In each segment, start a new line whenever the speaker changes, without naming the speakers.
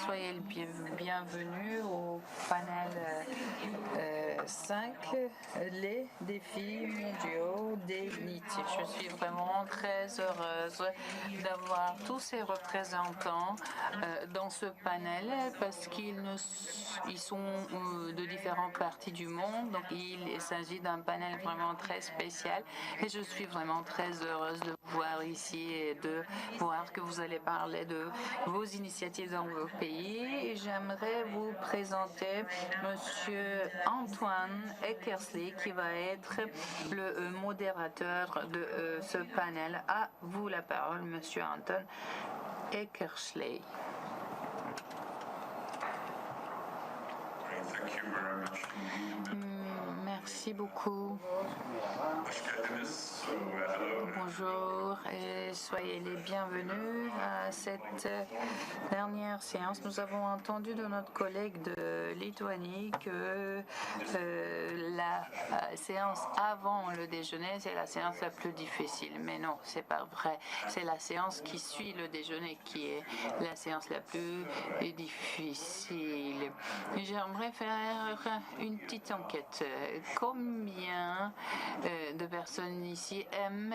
soyez le bienvenue au panel 5, les défis mondiaux des NEET. Je suis vraiment très heureuse d'avoir tous ces représentants dans ce panel parce qu'ils sont de différentes parties du monde. Donc il s'agit d'un panel vraiment très spécial et je suis vraiment très heureuse de vous voir ici et de voir que vous allez parler de vos initiatives dans vos pays. J'aimerais vous présenter Monsieur Antoine Eckersley qui va être le modérateur de ce panel. À vous la parole, Monsieur Antoine Eckersley. Merci beaucoup. Bonjour et soyez les bienvenus à cette dernière séance. Nous avons entendu de notre collègue de Lituanie que la séance avant le déjeuner, c'est la séance la plus difficile. Mais non, c'est pas vrai. C'est la séance qui suit le déjeuner qui est la séance la plus difficile. J'aimerais faire une petite enquête. Combien de personnes ici aiment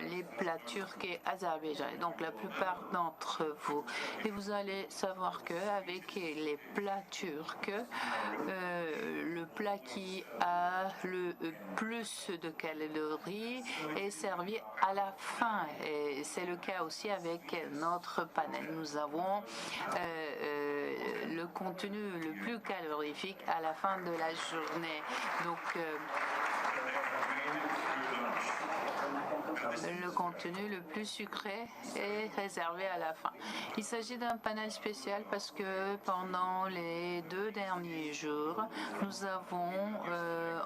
les plats turcs et azerbaïdjanais? Donc la plupart d'entre vous. Et vous allez savoir qu'avec les plats turcs, le plat qui a le plus de calories est servi à la fin. Et c'est le cas aussi avec notre panel. Nous avons le contenu le plus calorifique à la fin de la journée. Donc, le contenu le plus sucré est réservé à la fin. Il s'agit d'un panel spécial parce que pendant les 2 derniers jours, nous avons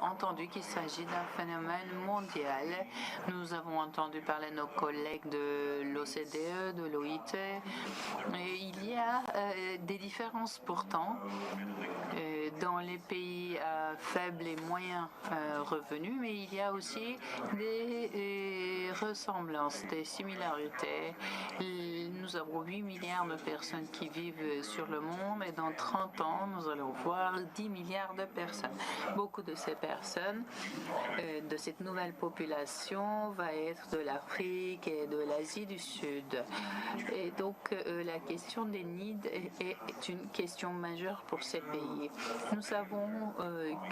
entendu qu'il s'agit d'un phénomène mondial. Nous avons entendu parler de nos collègues de l'OCDE, de l'OIT. Et il y a des différences pourtant dans les pays à faibles et moyens revenus, mais il y a aussi des ressemblances, des similarités. Nous avons 8 milliards de personnes qui vivent sur le monde et dans 30 ans, nous allons voir 10 milliards de personnes. Beaucoup de ces personnes, de cette nouvelle population, va être de l'Afrique et de l'Asie du Sud. Et donc, la question des NEED est une question majeure pour ces pays. Nous savons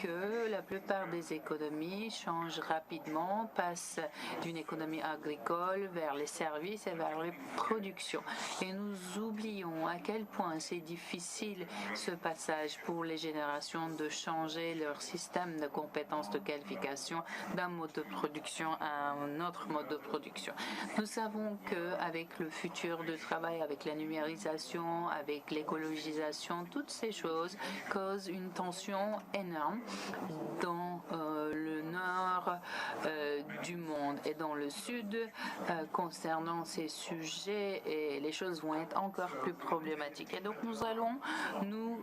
que la plupart des économies changent rapidement, passent d'une économie agricole vers les services et vers les productions. Et nous oublions à quel point c'est difficile ce passage pour les générations de changer leur système de compétences de qualification d'un mode de production à un autre mode de production. Nous savons qu'avec le futur du travail, avec la numérisation, avec l'écologisation, toutes ces choses causent une tension énorme dans le nord du monde et dans le sud concernant ces sujets, et les choses vont être encore plus problématiques. Et donc nous allons nous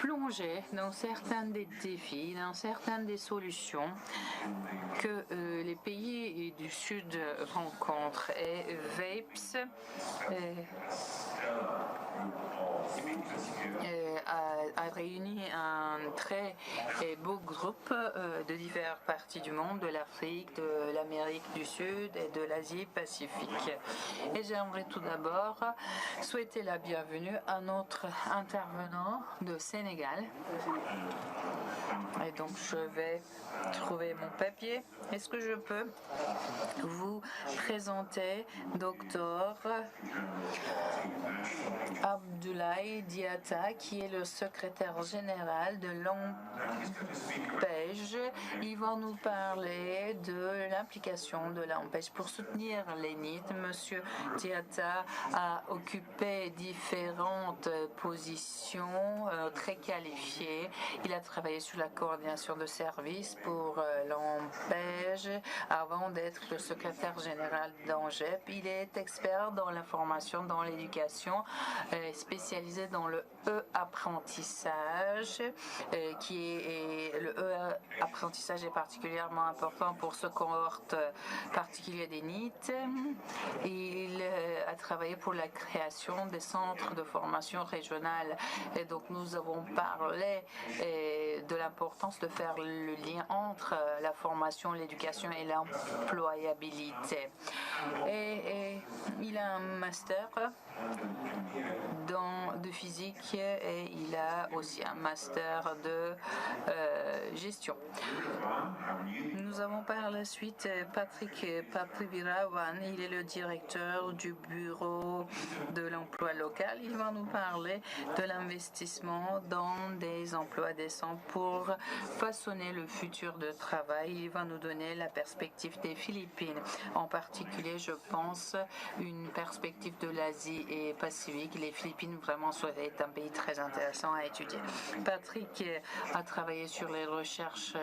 plonger dans certains des défis, dans certaines des solutions que les pays du sud rencontrent. Et VAPES a réuni un très beau groupe de diverses parties du monde, de l'Afrique, de l'Amérique du Sud et de l'Asie-Pacifique. Et j'aimerais tout d'abord souhaiter la bienvenue à notre intervenant de Sénégal. Et donc je vais trouver mon papier. Est-ce que je peux vous présenter Dr Abdoulaye Diatta, qui est le secrétaire général de l'ANPEJ. Il va nous parler de l'implication de l'ANPEJ pour soutenir les NEET. Monsieur Diatta a occupé différentes positions très qualifiées. Il a travaillé sur la coordination de services pour l'ANPEJ avant d'être le secrétaire général d'ANGEP. Il est expert dans la formation, dans l'éducation, spécialisé spécialisé dans le e-apprentissage, le e-apprentissage est particulièrement important pour ce cohorte particulier des NEET. Il a travaillé pour la création des centres de formation régionale. Et donc, nous avons parlé de l'importance de faire le lien entre la formation, l'éducation et l'employabilité. Et il a un master de physique et il a aussi un master de gestion. Nous avons par la suite Patrick Papriviravan, il est le directeur du bureau de l'emploi local. Il va nous parler de l'investissement dans des emplois décents pour façonner le futur de travail. Il va nous donner la perspective des Philippines. En particulier, je pense, une perspective de l'Asie et Pacifique. Les Philippines, vraiment, est un pays très intéressant à étudier. Patrick a travaillé sur les recherches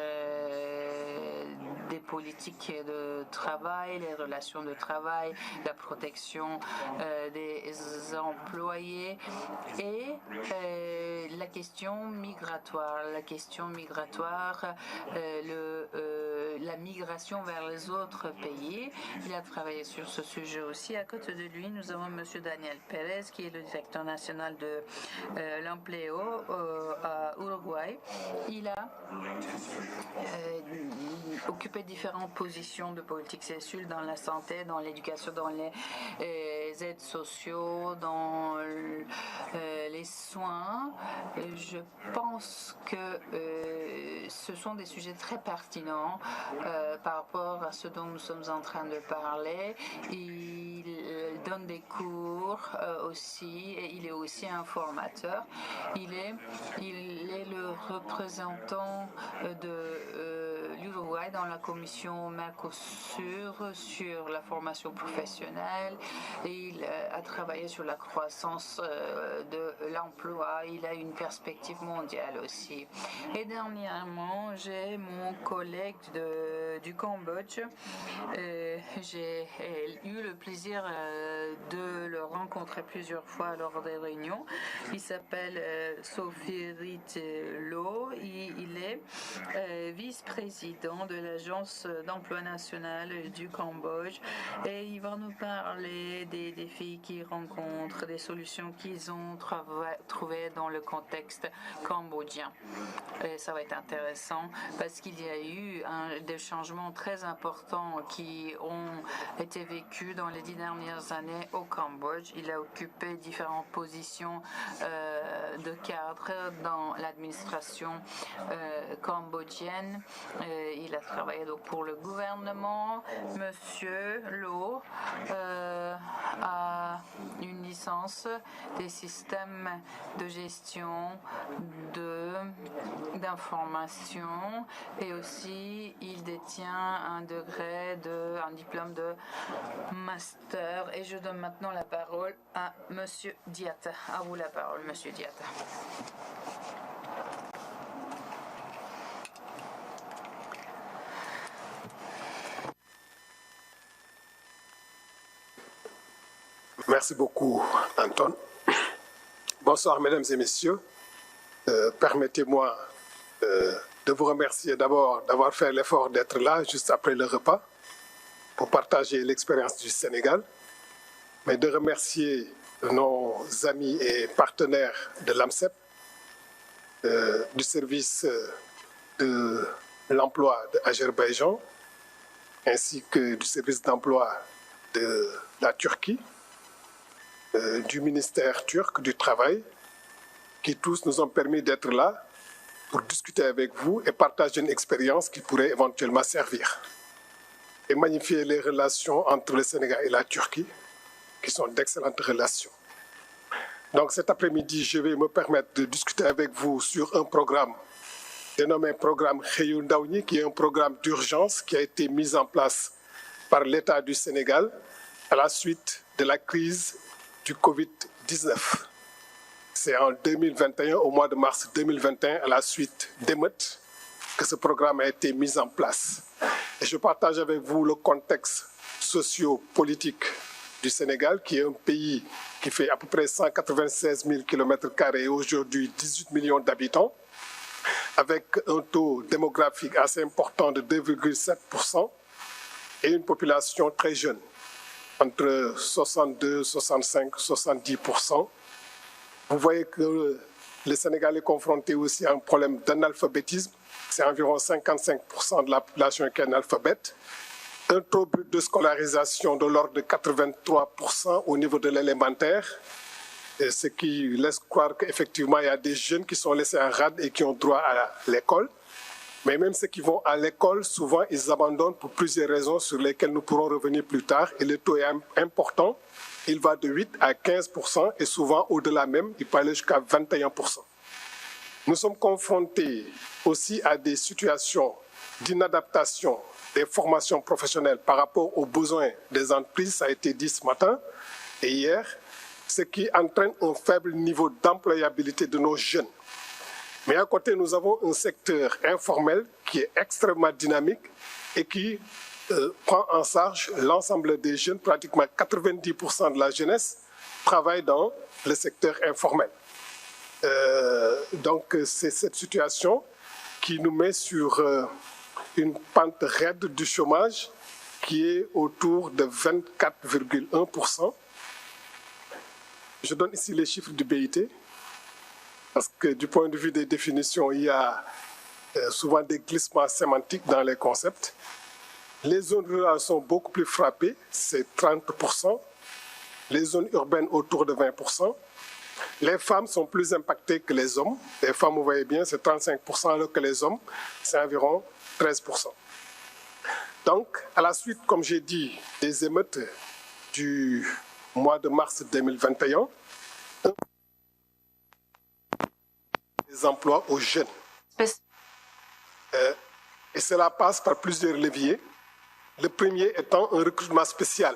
des politiques de travail, les relations de travail, la protection des employés et la question migratoire. La migration vers les autres pays. Il a travaillé sur ce sujet aussi. À côté de lui, nous avons M. Daniel Pérez, qui est le directeur national de l'Empleo à Uruguay. Il a occupé différentes positions de politique sociale dans la santé, dans l'éducation, dans les aides sociaux, dans les soins. Je pense que ce sont des sujets très pertinents par rapport à ce dont nous sommes en train de parler. Il donne des cours aussi et il est aussi un formateur. Il est le représentant de l'Uruguay dans la commission Mercosur sur la formation professionnelle et il a travaillé sur la croissance de l'emploi. Il a une perspective mondiale aussi. Et dernièrement, j'ai mon collègue du Cambodge. J'ai eu le plaisir de le rencontrer plusieurs fois lors des réunions. Il s'appelle Sophirit Lo. Il est vice-président de l'Agence d'emploi national du Cambodge et il va nous parler des défis qu'ils rencontrent, des solutions qu'ils ont trouvées dans le contexte cambodgien. Et ça va être intéressant parce qu'il y a eu des changements très importants qui ont été vécus dans les 10 dernières années au Cambodge. Il a occupé différentes positions de cadre dans l'administration cambodgienne. Il a travaillé donc pour le gouvernement. Monsieur Lo a une licence des systèmes de gestion d'information et aussi il détient un diplôme de master. Et je donne maintenant la parole à Monsieur Diatta. À vous la parole, Monsieur Diatta.
Merci beaucoup, Anton. Bonsoir, mesdames et messieurs. Permettez-moi de vous remercier d'abord d'avoir fait l'effort d'être là juste après le repas pour partager l'expérience du Sénégal, mais de remercier nos amis et partenaires de l'AMCEP, du service de l'emploi d'Azerbaïdjan, ainsi que du service d'emploi de la Turquie, du ministère turc du Travail, qui tous nous ont permis d'être là pour discuter avec vous et partager une expérience qui pourrait éventuellement servir et magnifier les relations entre le Sénégal et la Turquie, qui sont d'excellentes relations. Donc cet après-midi, je vais me permettre de discuter avec vous sur un programme dénommé Programme Xëyu Ndaw Ñi, qui est un programme d'urgence qui a été mis en place par l'État du Sénégal à la suite de la crise du Covid-19. C'est en 2021, au mois de mars 2021, à la suite d'émeutes, que ce programme a été mis en place. Et je partage avec vous le contexte socio-politique du Sénégal, qui est un pays qui fait à peu près 196 000 km² et aujourd'hui 18 millions d'habitants, avec un taux démographique assez important de 2,7% et une population très jeune, entre 62, 65, 70%. Vous voyez que le Sénégal est confronté aussi à un problème d'analphabétisme. C'est environ 55% de la population qui est analphabète. Un taux de scolarisation de l'ordre de 83% au niveau de l'élémentaire, ce qui laisse croire qu'effectivement, il y a des jeunes qui sont laissés en rade et qui ont droit à l'école. Mais même ceux qui vont à l'école, souvent, ils abandonnent pour plusieurs raisons sur lesquelles nous pourrons revenir plus tard. Et le taux est important. Il va de 8 à 15% et souvent, au-delà même, il peut aller jusqu'à 21%. Nous sommes confrontés aussi à des situations d'inadaptation des formations professionnelles par rapport aux besoins des entreprises, ça a été dit ce matin et hier, ce qui entraîne un faible niveau d'employabilité de nos jeunes. Mais à côté, nous avons un secteur informel qui est extrêmement dynamique et qui prend en charge l'ensemble des jeunes. Pratiquement 90% de la jeunesse travaille dans le secteur informel. Donc, c'est cette situation qui nous met sur une pente raide du chômage qui est autour de 24,1%. Je donne ici les chiffres du BIT, parce que du point de vue des définitions, il y a souvent des glissements sémantiques dans les concepts. Les zones rurales sont beaucoup plus frappées, c'est 30%. Les zones urbaines autour de 20%. Les femmes sont plus impactées que les hommes. Les femmes, vous voyez bien, c'est 35%, alors que les hommes, c'est environ 13%. Donc, à la suite, comme j'ai dit, des émeutes du mois de mars 2021, des emplois aux jeunes. Et cela passe par plusieurs leviers. Le premier étant un recrutement spécial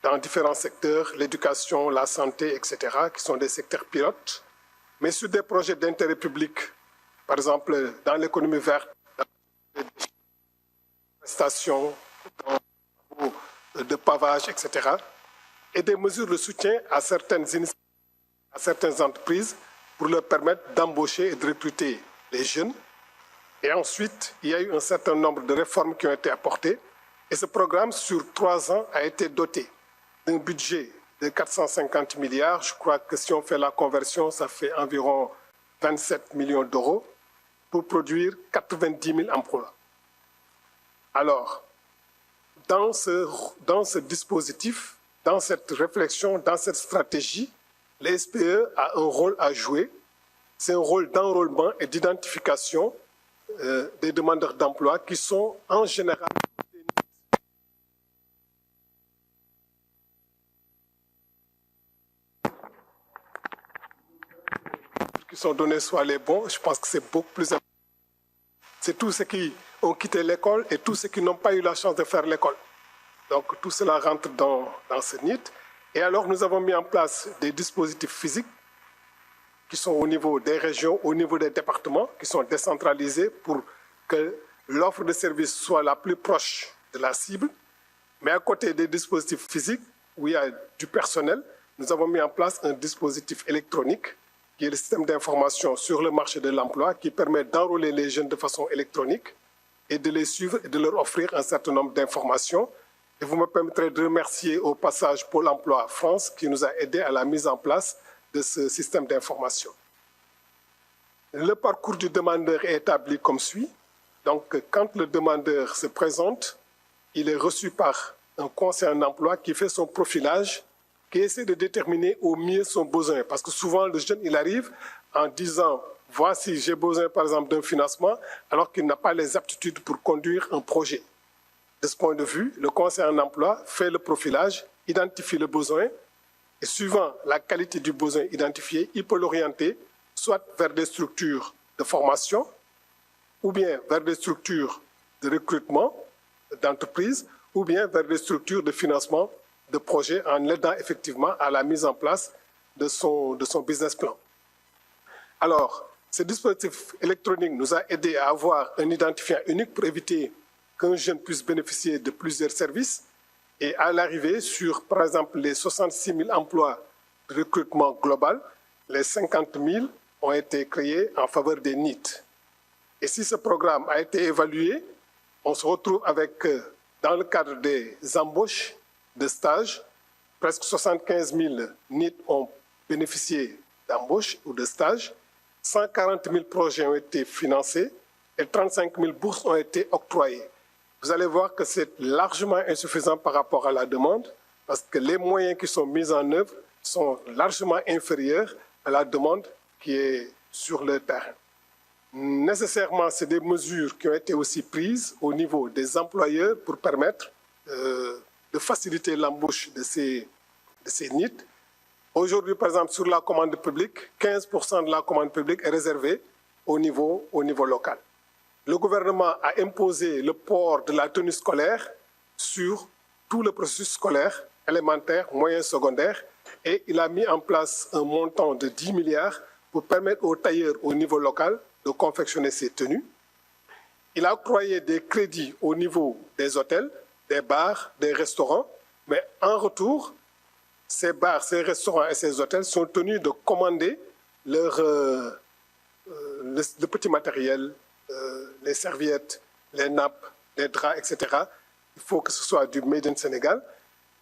dans différents secteurs, l'éducation, la santé, etc., qui sont des secteurs pilotes, mais sur des projets d'intérêt public, par exemple dans l'économie verte, dans les stations de pavage, etc., et des mesures de soutien à certaines entreprises pour leur permettre d'embaucher et de recruter les jeunes. Et ensuite, il y a eu un certain nombre de réformes qui ont été apportées. Et ce programme, sur 3 ans, a été doté d'un budget de 450 milliards. Je crois que si on fait la conversion, ça fait environ 27 millions d'euros pour produire 90 000 emplois. Alors, dans ce dispositif, dans cette réflexion, dans cette stratégie, les SPE a un rôle à jouer. C'est un rôle d'enrôlement et d'identification des demandeurs d'emploi qui sont en général qui sont donnés soit les bons. Je pense que c'est beaucoup plus important. C'est tous ceux qui ont quitté l'école et tous ceux qui n'ont pas eu la chance de faire l'école. Donc tout cela rentre dans ce NIT. Et alors nous avons mis en place des dispositifs physiques qui sont au niveau des régions, au niveau des départements, qui sont décentralisés pour que l'offre de services soit la plus proche de la cible. Mais à côté des dispositifs physiques, où il y a du personnel, nous avons mis en place un dispositif électronique, qui est le système d'information sur le marché de l'emploi, qui permet d'enrôler les jeunes de façon électronique et de les suivre et de leur offrir un certain nombre d'informations. Et vous me permettrez de remercier au passage Pôle emploi France, qui nous a aidés à la mise en place de ce système d'information. Le parcours du demandeur est établi comme suit. Donc, quand le demandeur se présente, il est reçu par un conseiller en emploi qui fait son profilage, qui essaie de déterminer au mieux son besoin. Parce que souvent, le jeune, il arrive en disant « Voici, j'ai besoin, par exemple, d'un financement », alors qu'il n'a pas les aptitudes pour conduire un projet. De ce point de vue, le conseiller en emploi fait le profilage, identifie le besoin, et suivant la qualité du besoin identifié, il peut l'orienter soit vers des structures de formation ou bien vers des structures de recrutement d'entreprises ou bien vers des structures de financement de projets en l'aidant effectivement à la mise en place de son business plan. Alors, ce dispositif électronique nous a aidé à avoir un identifiant unique pour éviter qu'un jeune puisse bénéficier de plusieurs services. Et à l'arrivée, sur par exemple les 66 000 emplois de recrutement global, les 50 000 ont été créés en faveur des NEET. Et si ce programme a été évalué, on se retrouve avec, dans le cadre des embauches de stage, presque 75 000 NEET ont bénéficié d'embauche ou de stage, 140 000 projets ont été financés et 35 000 bourses ont été octroyées. Vous allez voir que c'est largement insuffisant par rapport à la demande parce que les moyens qui sont mis en œuvre sont largement inférieurs à la demande qui est sur le terrain. Nécessairement, c'est des mesures qui ont été aussi prises au niveau des employeurs pour permettre de faciliter l'embauche de ces NEET. Aujourd'hui, par exemple, sur la commande publique, 15% de la commande publique est réservée au niveau local. Le gouvernement a imposé le port de la tenue scolaire sur tout le processus scolaire, élémentaire, moyen, secondaire, et il a mis en place un montant de 10 milliards pour permettre aux tailleurs au niveau local de confectionner ces tenues. Il a octroyé des crédits au niveau des hôtels, des bars, des restaurants, mais en retour, ces bars, ces restaurants et ces hôtels sont tenus de commander le petit matériel, les serviettes, les nappes, les draps, etc. Il faut que ce soit du Made in Sénégal.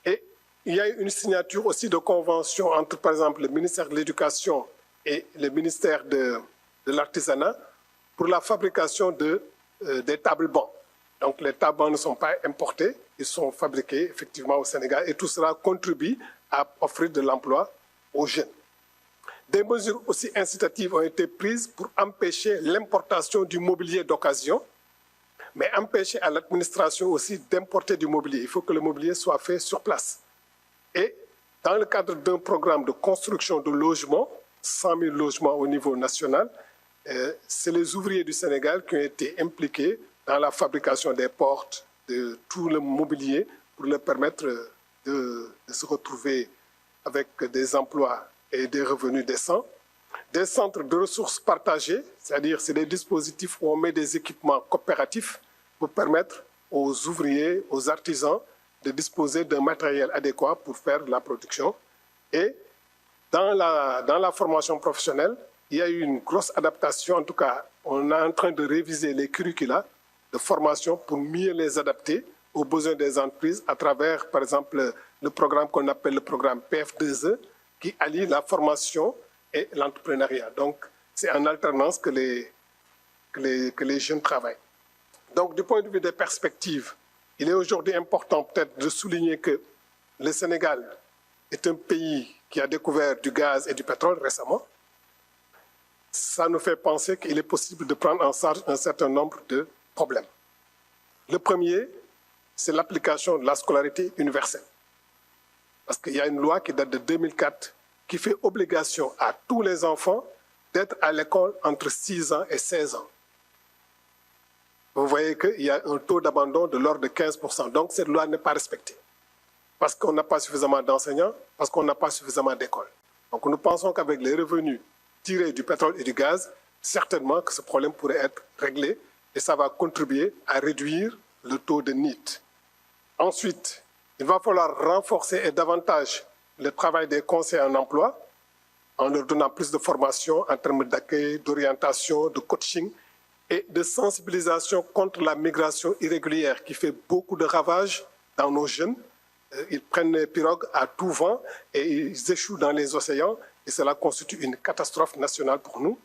Et il y a une signature aussi de convention entre, par exemple, le ministère de l'Éducation et le ministère de l'Artisanat pour la fabrication des tables-bancs. Donc les tables-bancs ne sont pas importés, ils sont fabriqués effectivement au Sénégal et tout cela contribue à offrir de l'emploi aux jeunes. Des mesures aussi incitatives ont été prises pour empêcher l'importation du mobilier d'occasion, mais empêcher à l'administration aussi d'importer du mobilier. Il faut que le mobilier soit fait sur place. Et dans le cadre d'un programme de construction de logements, 100 000 logements au niveau national, c'est les ouvriers du Sénégal qui ont été impliqués dans la fabrication des portes, de tout le mobilier, pour leur permettre de se retrouver avec des emplois et des revenus décents. Des centres de ressources partagées, c'est-à-dire c'est des dispositifs où on met des équipements coopératifs pour permettre aux ouvriers, aux artisans de disposer d'un matériel adéquat pour faire la production. Et dans la formation professionnelle, il y a eu une grosse adaptation. En tout cas, on est en train de réviser les curricula de formation pour mieux les adapter aux besoins des entreprises à travers, par exemple, le programme qu'on appelle le programme PF2E, qui allie la formation et l'entrepreneuriat. Donc, c'est en alternance que les jeunes travaillent. Donc, du point de vue des perspectives, il est aujourd'hui important peut-être de souligner que le Sénégal est un pays qui a découvert du gaz et du pétrole récemment. Ça nous fait penser qu'il est possible de prendre en charge un certain nombre de problèmes. Le premier, c'est l'application de la scolarité universelle. Parce qu'il y a une loi qui date de 2004 qui fait obligation à tous les enfants d'être à l'école entre 6 ans et 16 ans. Vous voyez qu'il y a un taux d'abandon de l'ordre de 15%. Donc cette loi n'est pas respectée. Parce qu'on n'a pas suffisamment d'enseignants, parce qu'on n'a pas suffisamment d'écoles. Donc nous pensons qu'avec les revenus tirés du pétrole et du gaz, certainement que ce problème pourrait être réglé et ça va contribuer à réduire le taux de NEET. Ensuite, il va falloir renforcer et davantage le travail des conseillers en emploi en leur donnant plus de formation en termes d'accueil, d'orientation, de coaching et de sensibilisation contre la migration irrégulière qui fait beaucoup de ravages dans nos jeunes. Ils prennent les pirogues à tout vent et ils échouent dans les océans et cela constitue une catastrophe nationale pour nous.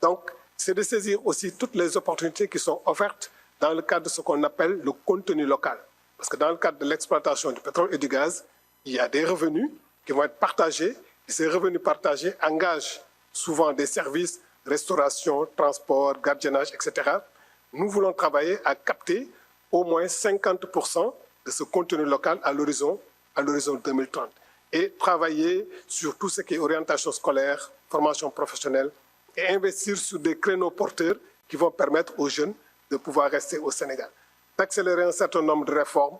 Donc, c'est de saisir aussi toutes les opportunités qui sont offertes dans le cadre de ce qu'on appelle le contenu local. Parce que dans le cadre de l'exploitation du pétrole et du gaz, il y a des revenus qui vont être partagés et ces revenus partagés engagent souvent des services, restauration, transport, gardiennage, etc. Nous voulons travailler à capter au moins 50% de ce contenu local à l'horizon 2030 et travailler sur tout ce qui est orientation scolaire, formation professionnelle et investir sur des créneaux porteurs qui vont permettre aux jeunes de pouvoir rester au Sénégal. D'accélérer un certain nombre de réformes,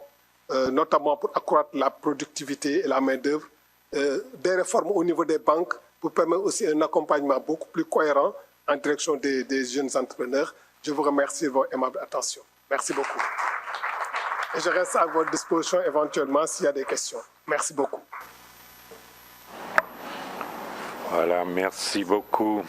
notamment pour accroître la productivité et la main-d'œuvre, des réformes au niveau des banques pour permettre aussi un accompagnement beaucoup plus cohérent en direction des jeunes entrepreneurs. Je vous remercie de votre aimable attention. Merci beaucoup. et je reste à votre disposition éventuellement s'il y a des questions. Merci beaucoup.
Voilà, merci beaucoup.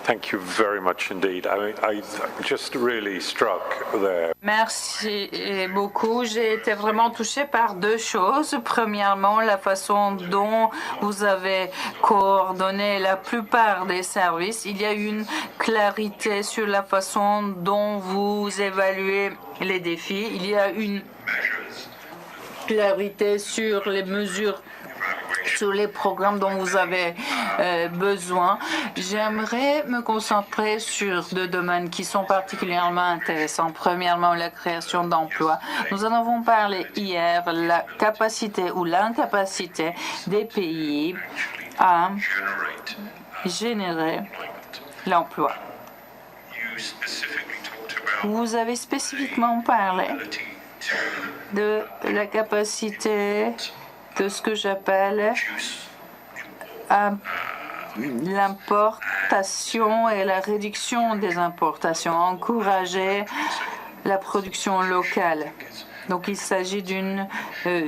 Thank you very much indeed. I just really struck there.
Merci beaucoup. J'ai été vraiment touchée par deux choses. Premièrement, la façon dont vous avez coordonné la plupart des services. Il y a une clarité sur la façon dont vous évaluez les défis. Il y a une clarité sur les mesures, sur les programmes dont vous avez besoin. J'aimerais me concentrer sur deux domaines qui sont particulièrement intéressants. Premièrement, la création d'emplois. Nous en avons parlé hier, la capacité ou l'incapacité des pays à générer l'emploi. Vous avez spécifiquement parlé de la capacité de ce que j'appelle l'importation et la réduction des importations, encourager la production locale. Donc il s'agit d'une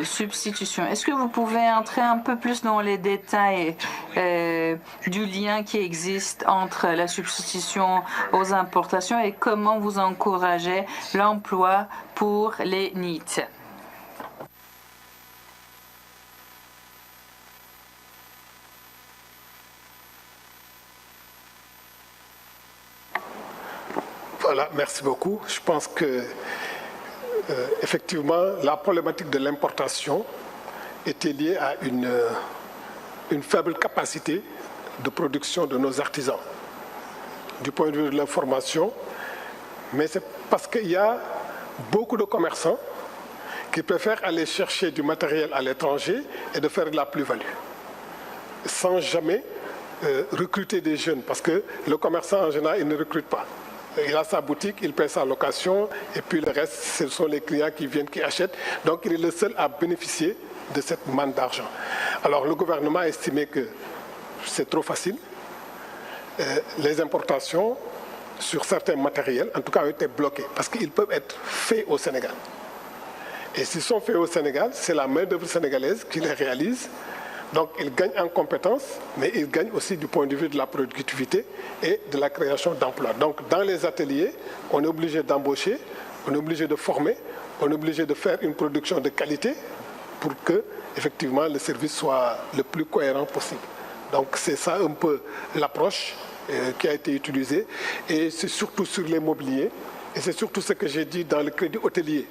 substitution. Est-ce que vous pouvez entrer un peu plus dans les détails du lien qui existe entre la substitution aux importations et comment vous encouragez l'emploi pour les NEET?
Voilà, merci beaucoup. Je pense que effectivement, la problématique de l'importation était liée à une faible capacité de production de nos artisans du point de vue de l'information, mais c'est parce qu'il y a beaucoup de commerçants qui préfèrent aller chercher du matériel à l'étranger et de faire de la plus-value, sans jamais recruter des jeunes, parce que le commerçant en général, il ne recrute pas. Il a sa boutique, il paie sa location, et puis le reste, ce sont les clients qui viennent, qui achètent. Donc, il est le seul à bénéficier de cette manne d'argent. Alors, le gouvernement a estimé que c'est trop facile. Les importations sur certains matériels, en tout cas, ont été bloquées, parce qu'ils peuvent être faits au Sénégal. Et s'ils sont faits au Sénégal, c'est la main-d'œuvre sénégalaise qui les réalise. Donc, ils gagnent en compétences, mais ils gagnent aussi du point de vue de la productivité et de la création d'emplois. Donc, dans les ateliers, on est obligé d'embaucher, on est obligé de former, on est obligé de faire une production de qualité pour que, effectivement, le service soit le plus cohérent possible. Donc, c'est ça un peu l'approche qui a été utilisée. Et c'est surtout sur les mobiliers, et c'est surtout ce que j'ai dit dans le crédit hôtelier.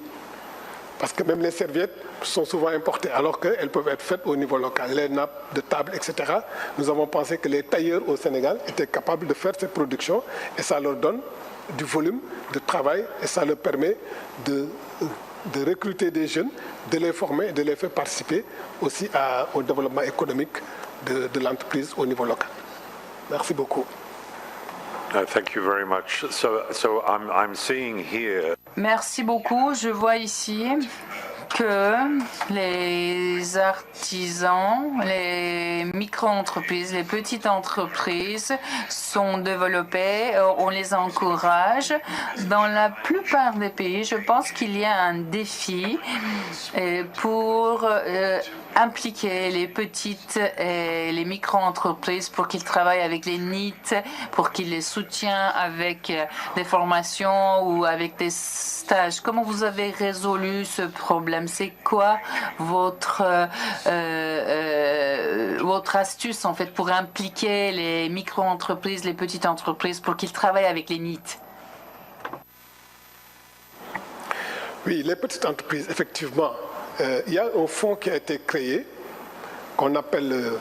Parce que même les serviettes sont souvent importées, alors qu'elles peuvent être faites au niveau local. Les nappes de table, etc. Nous avons pensé que les tailleurs au Sénégal étaient capables de faire cette production et ça leur donne du volume de travail et ça leur permet de recruter des jeunes, de les former et de les faire participer aussi au développement économique de l'entreprise au niveau local. Merci beaucoup.
Thank you very much. So I'm seeing here.
Merci beaucoup. Je vois ici que les artisans, les micro-entreprises, les petites entreprises sont développées, on les encourage. Dans la plupart des pays, je pense qu'il y a un défi pour impliquer les petites et les micro-entreprises pour qu'ils travaillent avec les NEET, pour qu'ils les soutiennent avec des formations ou avec des stages. Comment vous avez résolu ce problème? C'est quoi votre astuce en fait pour impliquer les micro-entreprises, les petites entreprises pour qu'ils travaillent avec les NEET?
Oui, les petites entreprises, effectivement. Il y a un fonds qui a été créé, qu'on appelle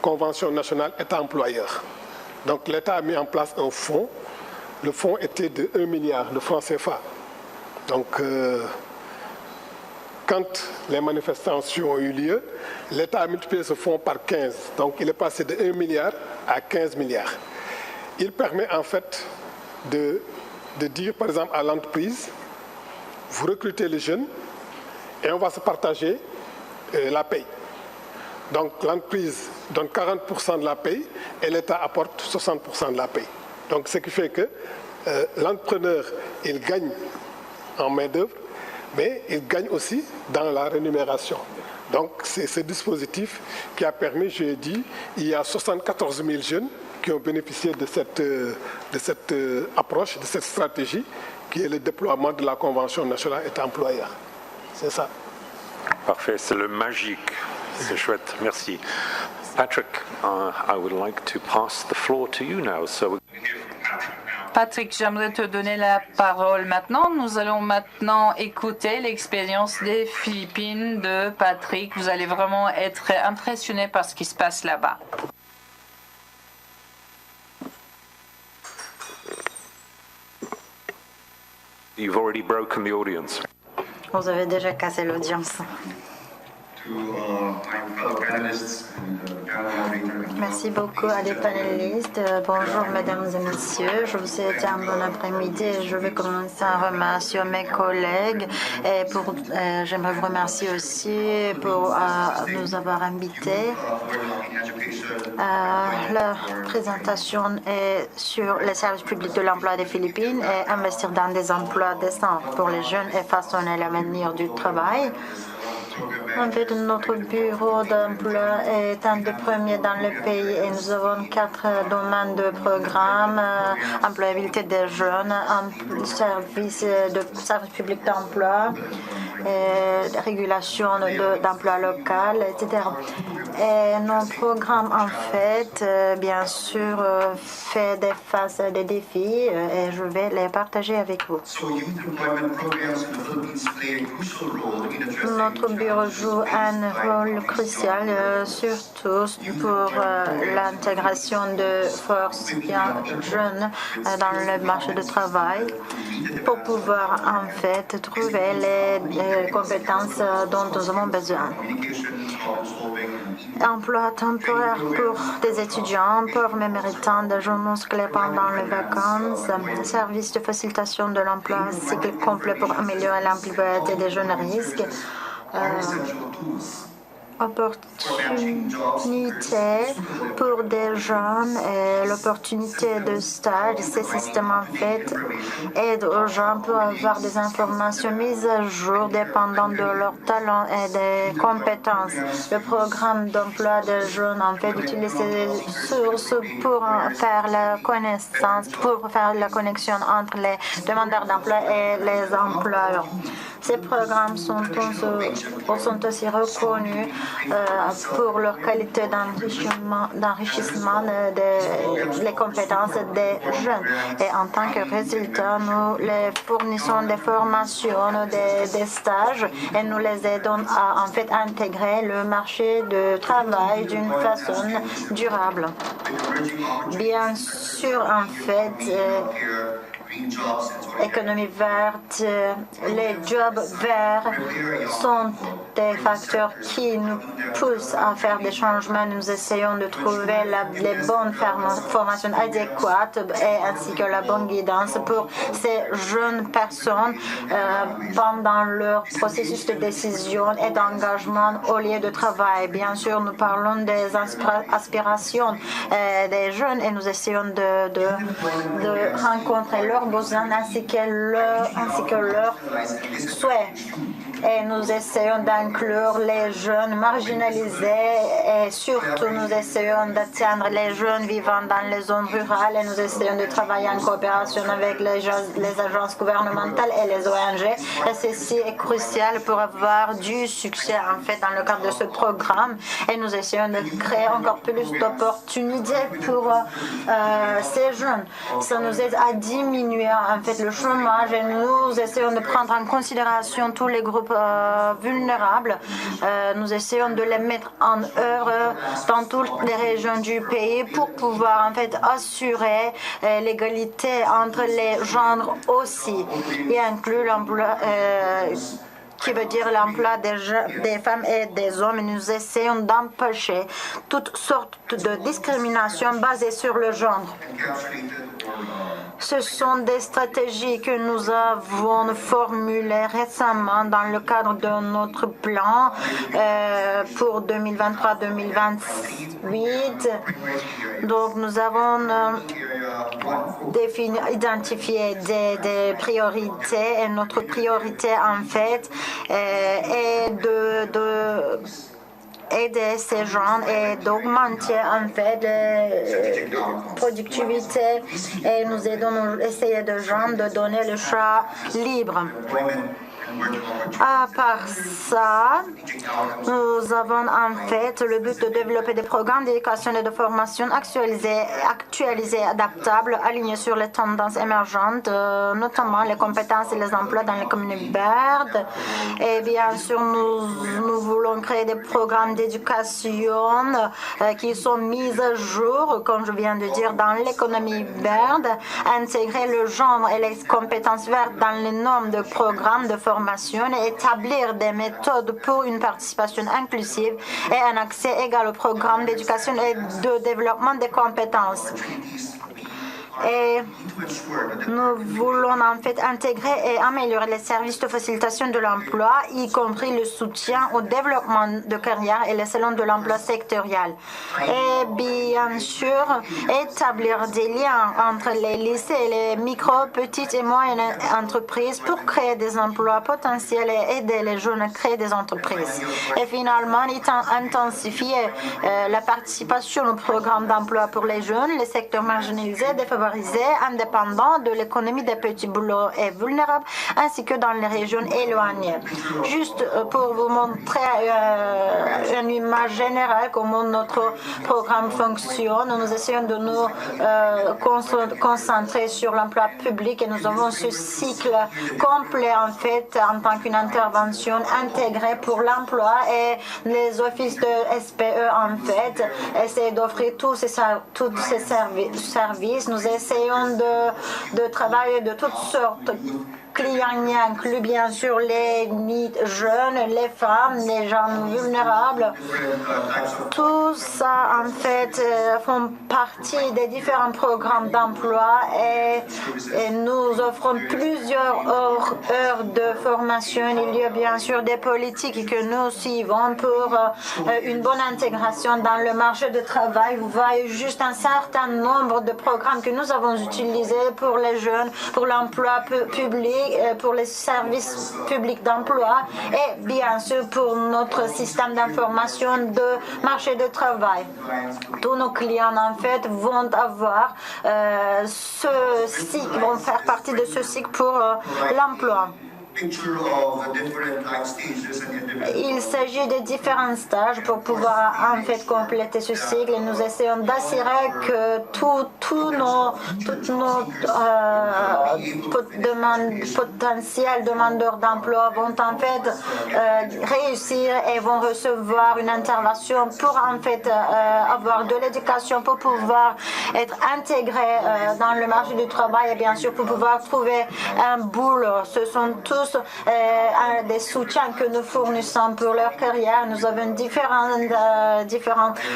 Convention nationale État employeur. Donc l'État a mis en place un fonds. Le fonds était de 1 milliard de francs CFA. Donc quand les manifestations ont eu lieu, l'État a multiplié ce fonds par 15. Donc il est passé de 1 milliard à 15 milliards. Il permet en fait de dire par exemple à l'entreprise, vous recrutez les jeunes, et on va se partager la paye. Donc l'entreprise donne 40% de la paye et l'État apporte 60% de la paye. Donc ce qui fait que l'entrepreneur, il gagne en main-d'œuvre, mais ils gagnent aussi dans la rémunération. Donc c'est ce dispositif qui a permis, je l'ai dit, il y a 74 000 jeunes qui ont bénéficié de cette approche, de cette stratégie, qui est le déploiement de la Convention nationale État-employeur. C'est ça.
Parfait, c'est le magique. C'est chouette, merci. Patrick, I would like to pass the floor to you now.
Patrick, j'aimerais te donner la parole maintenant. Nous allons maintenant écouter l'expérience des Philippines de Patrick. Vous allez vraiment être impressionné par ce qui se passe là-bas.
You've already broken the audience.
Vous avez déjà cassé l'audience. Merci beaucoup à des panélistes. Bonjour mesdames et messieurs, je vous souhaite un bon après-midi. Je vais commencer à remercier mes collègues et j'aimerais vous remercier aussi pour nous avoir invités. La présentation est sur les services publics de l'emploi des Philippines et investir dans des emplois décents pour les jeunes et façonner l'avenir du travail. En fait, notre bureau d'emploi est un des premiers dans le pays et nous avons 4 domaines de programme, employabilité des jeunes, service public d'emploi, régulation d'emploi local, etc. Et nos programmes, en fait, bien sûr, fait face à des défis et je vais les partager avec vous. Notre bureau joue un rôle crucial, surtout pour l'intégration de forces bien jeunes dans le marché du travail, pour pouvoir en fait trouver les compétences dont nous avons besoin. Emploi temporaire pour des étudiants, pauvres mais méritants, des jeunes musclés pendant les vacances, service de facilitation de l'emploi, cycle complet pour améliorer l'employabilité des jeunes à risque, opportunité pour des jeunes et l'opportunité de stage. Ces systèmes, en fait, aident aux gens pour avoir des informations mises à jour dépendant de leurs talents et des compétences. Le programme d'emploi des jeunes, en fait, utilise ces sources pour faire la connaissance, pour faire la connexion entre les demandeurs d'emploi et les employeurs. Ces programmes sont aussi reconnus pour leur qualité d'enrichissement des compétences des jeunes. Et en tant que résultat, nous les fournissons des formations, des stages et nous les aidons à en fait intégrer le marché du travail d'une façon durable. Bien sûr, en fait, économie verte, les jobs verts sont des facteurs qui nous poussent à faire des changements. Nous essayons de trouver les bonnes formations adéquates et ainsi que la bonne guidance pour ces jeunes personnes pendant leur processus de décision et d'engagement au lieu de travail. Bien sûr, nous parlons des aspirations des jeunes et nous essayons de rencontrer leurs besoins ainsi que leurs souhaits. Et nous essayons d'inclure les jeunes marginalisés et surtout nous essayons d'atteindre les jeunes vivant dans les zones rurales et nous essayons de travailler en coopération avec les agences gouvernementales et les ONG. Et ceci est crucial pour avoir du succès en fait dans le cadre de ce programme et nous essayons de créer encore plus d'opportunités pour ces jeunes. Ça nous aide à diminuer en fait le chômage et nous essayons de prendre en considération tous les groupes vulnérables. Nous essayons de les mettre en œuvre dans toutes les régions du pays pour pouvoir en fait assurer l'égalité entre les genres aussi et inclure l'emploi qui veut dire l'emploi des femmes et des hommes. Nous essayons d'empêcher toutes sortes de discriminations basées sur le genre. Ce sont des stratégies que nous avons formulées récemment dans le cadre de notre plan pour 2023-2028. Donc, nous avons identifié des priorités et notre priorité, en fait, est aider ces gens et d'augmenter en fait la productivité et nous essayer de gens de donner le choix libre. À part ça, nous avons en fait le but de développer des programmes d'éducation et de formation actualisés, adaptables, alignés sur les tendances émergentes, notamment les compétences et les emplois dans les communautés BERD. Et bien sûr, nous voulons créer des programmes d'éducation qui sont mis à jour, comme je viens de dire, dans l'économie BERD, intégrer le genre et les compétences vertes dans les normes de programmes de formation et établir des méthodes pour une participation inclusive et un accès égal au programme d'éducation et de développement des compétences. Et nous voulons en fait intégrer et améliorer les services de facilitation de l'emploi, y compris le soutien au développement de carrière et les salons de l'emploi sectoriel. Et bien sûr, établir des liens entre les lycées et les micro, petites et moyennes entreprises pour créer des emplois potentiels et aider les jeunes à créer des entreprises. Et finalement, intensifier la participation au programme d'emploi pour les jeunes, les secteurs marginalisés, défavorisés, indépendants de l'économie des petits boulots et vulnérables, ainsi que dans les régions éloignées. Juste pour vous montrer une image générale comment notre programme fonctionne, nous essayons de nous concentrer sur l'emploi public et nous avons ce cycle complet en fait en tant qu'une intervention intégrée pour l'emploi et les offices de SPE en fait essaient d'offrir tous ces services. Nous essayons de travailler de toutes sortes. Clients y incluent bien sûr les jeunes, les femmes, les gens vulnérables. Tout ça, en fait, font partie des différents programmes d'emploi et nous offrons plusieurs heures de formation. Il y a bien sûr des politiques que nous suivons pour une bonne intégration dans le marché du travail. Vous voyez juste un certain nombre de programmes que nous avons utilisés pour les jeunes, pour l'emploi public, pour les services publics d'emploi et bien sûr pour notre système d'information de marché de travail. Tous nos clients en fait vont avoir ce cycle, vont faire partie de ce cycle pour l'emploi. Il s'agit de différents stages pour pouvoir en fait compléter ce cycle et nous essayons d'assurer que tous nos potentiels demandeurs d'emploi vont en fait réussir et vont recevoir une intervention pour en fait avoir de l'éducation pour pouvoir être intégrés dans le marché du travail et bien sûr pour pouvoir trouver un boulot. Ce sont tous des soutiens que nous fournissons pour leur carrière. Nous avons différentes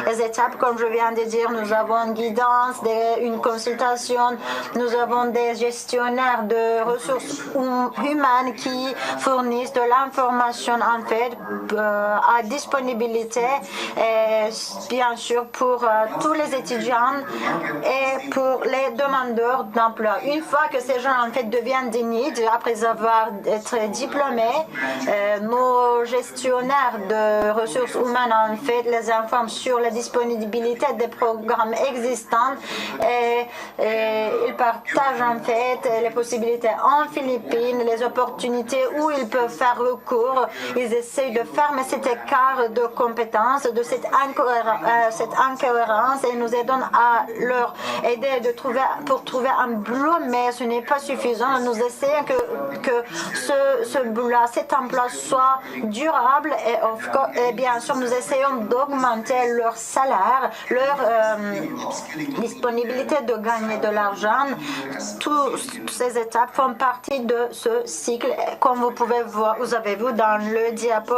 étapes, comme je viens de dire. Nous avons une guidance, une consultation. Nous avons des gestionnaires de ressources humaines qui fournissent de l'information en fait à disponibilité, et bien sûr pour tous les étudiants et pour les demandeurs d'emploi. Une fois que ces gens en fait deviennent dignes après avoir être diplômés, nos gestionnaires de ressources humaines en fait les informent sur la disponibilité des programmes existants et ils partagent en fait les possibilités en Philippines, les opportunités où ils peuvent faire recours. Ils essayent de fermer cet écart de compétences, de cette incohérence et nous aidons à leur aider pour trouver un boulot, mais ce n'est pas suffisant. Nous essayons que cet emploi soit durable et bien sûr nous essayons d'augmenter leur salaire, leur disponibilité de gagner de l'argent. Toutes ces étapes font partie de ce cycle, comme vous pouvez voir, vous avez vu dans le diapo.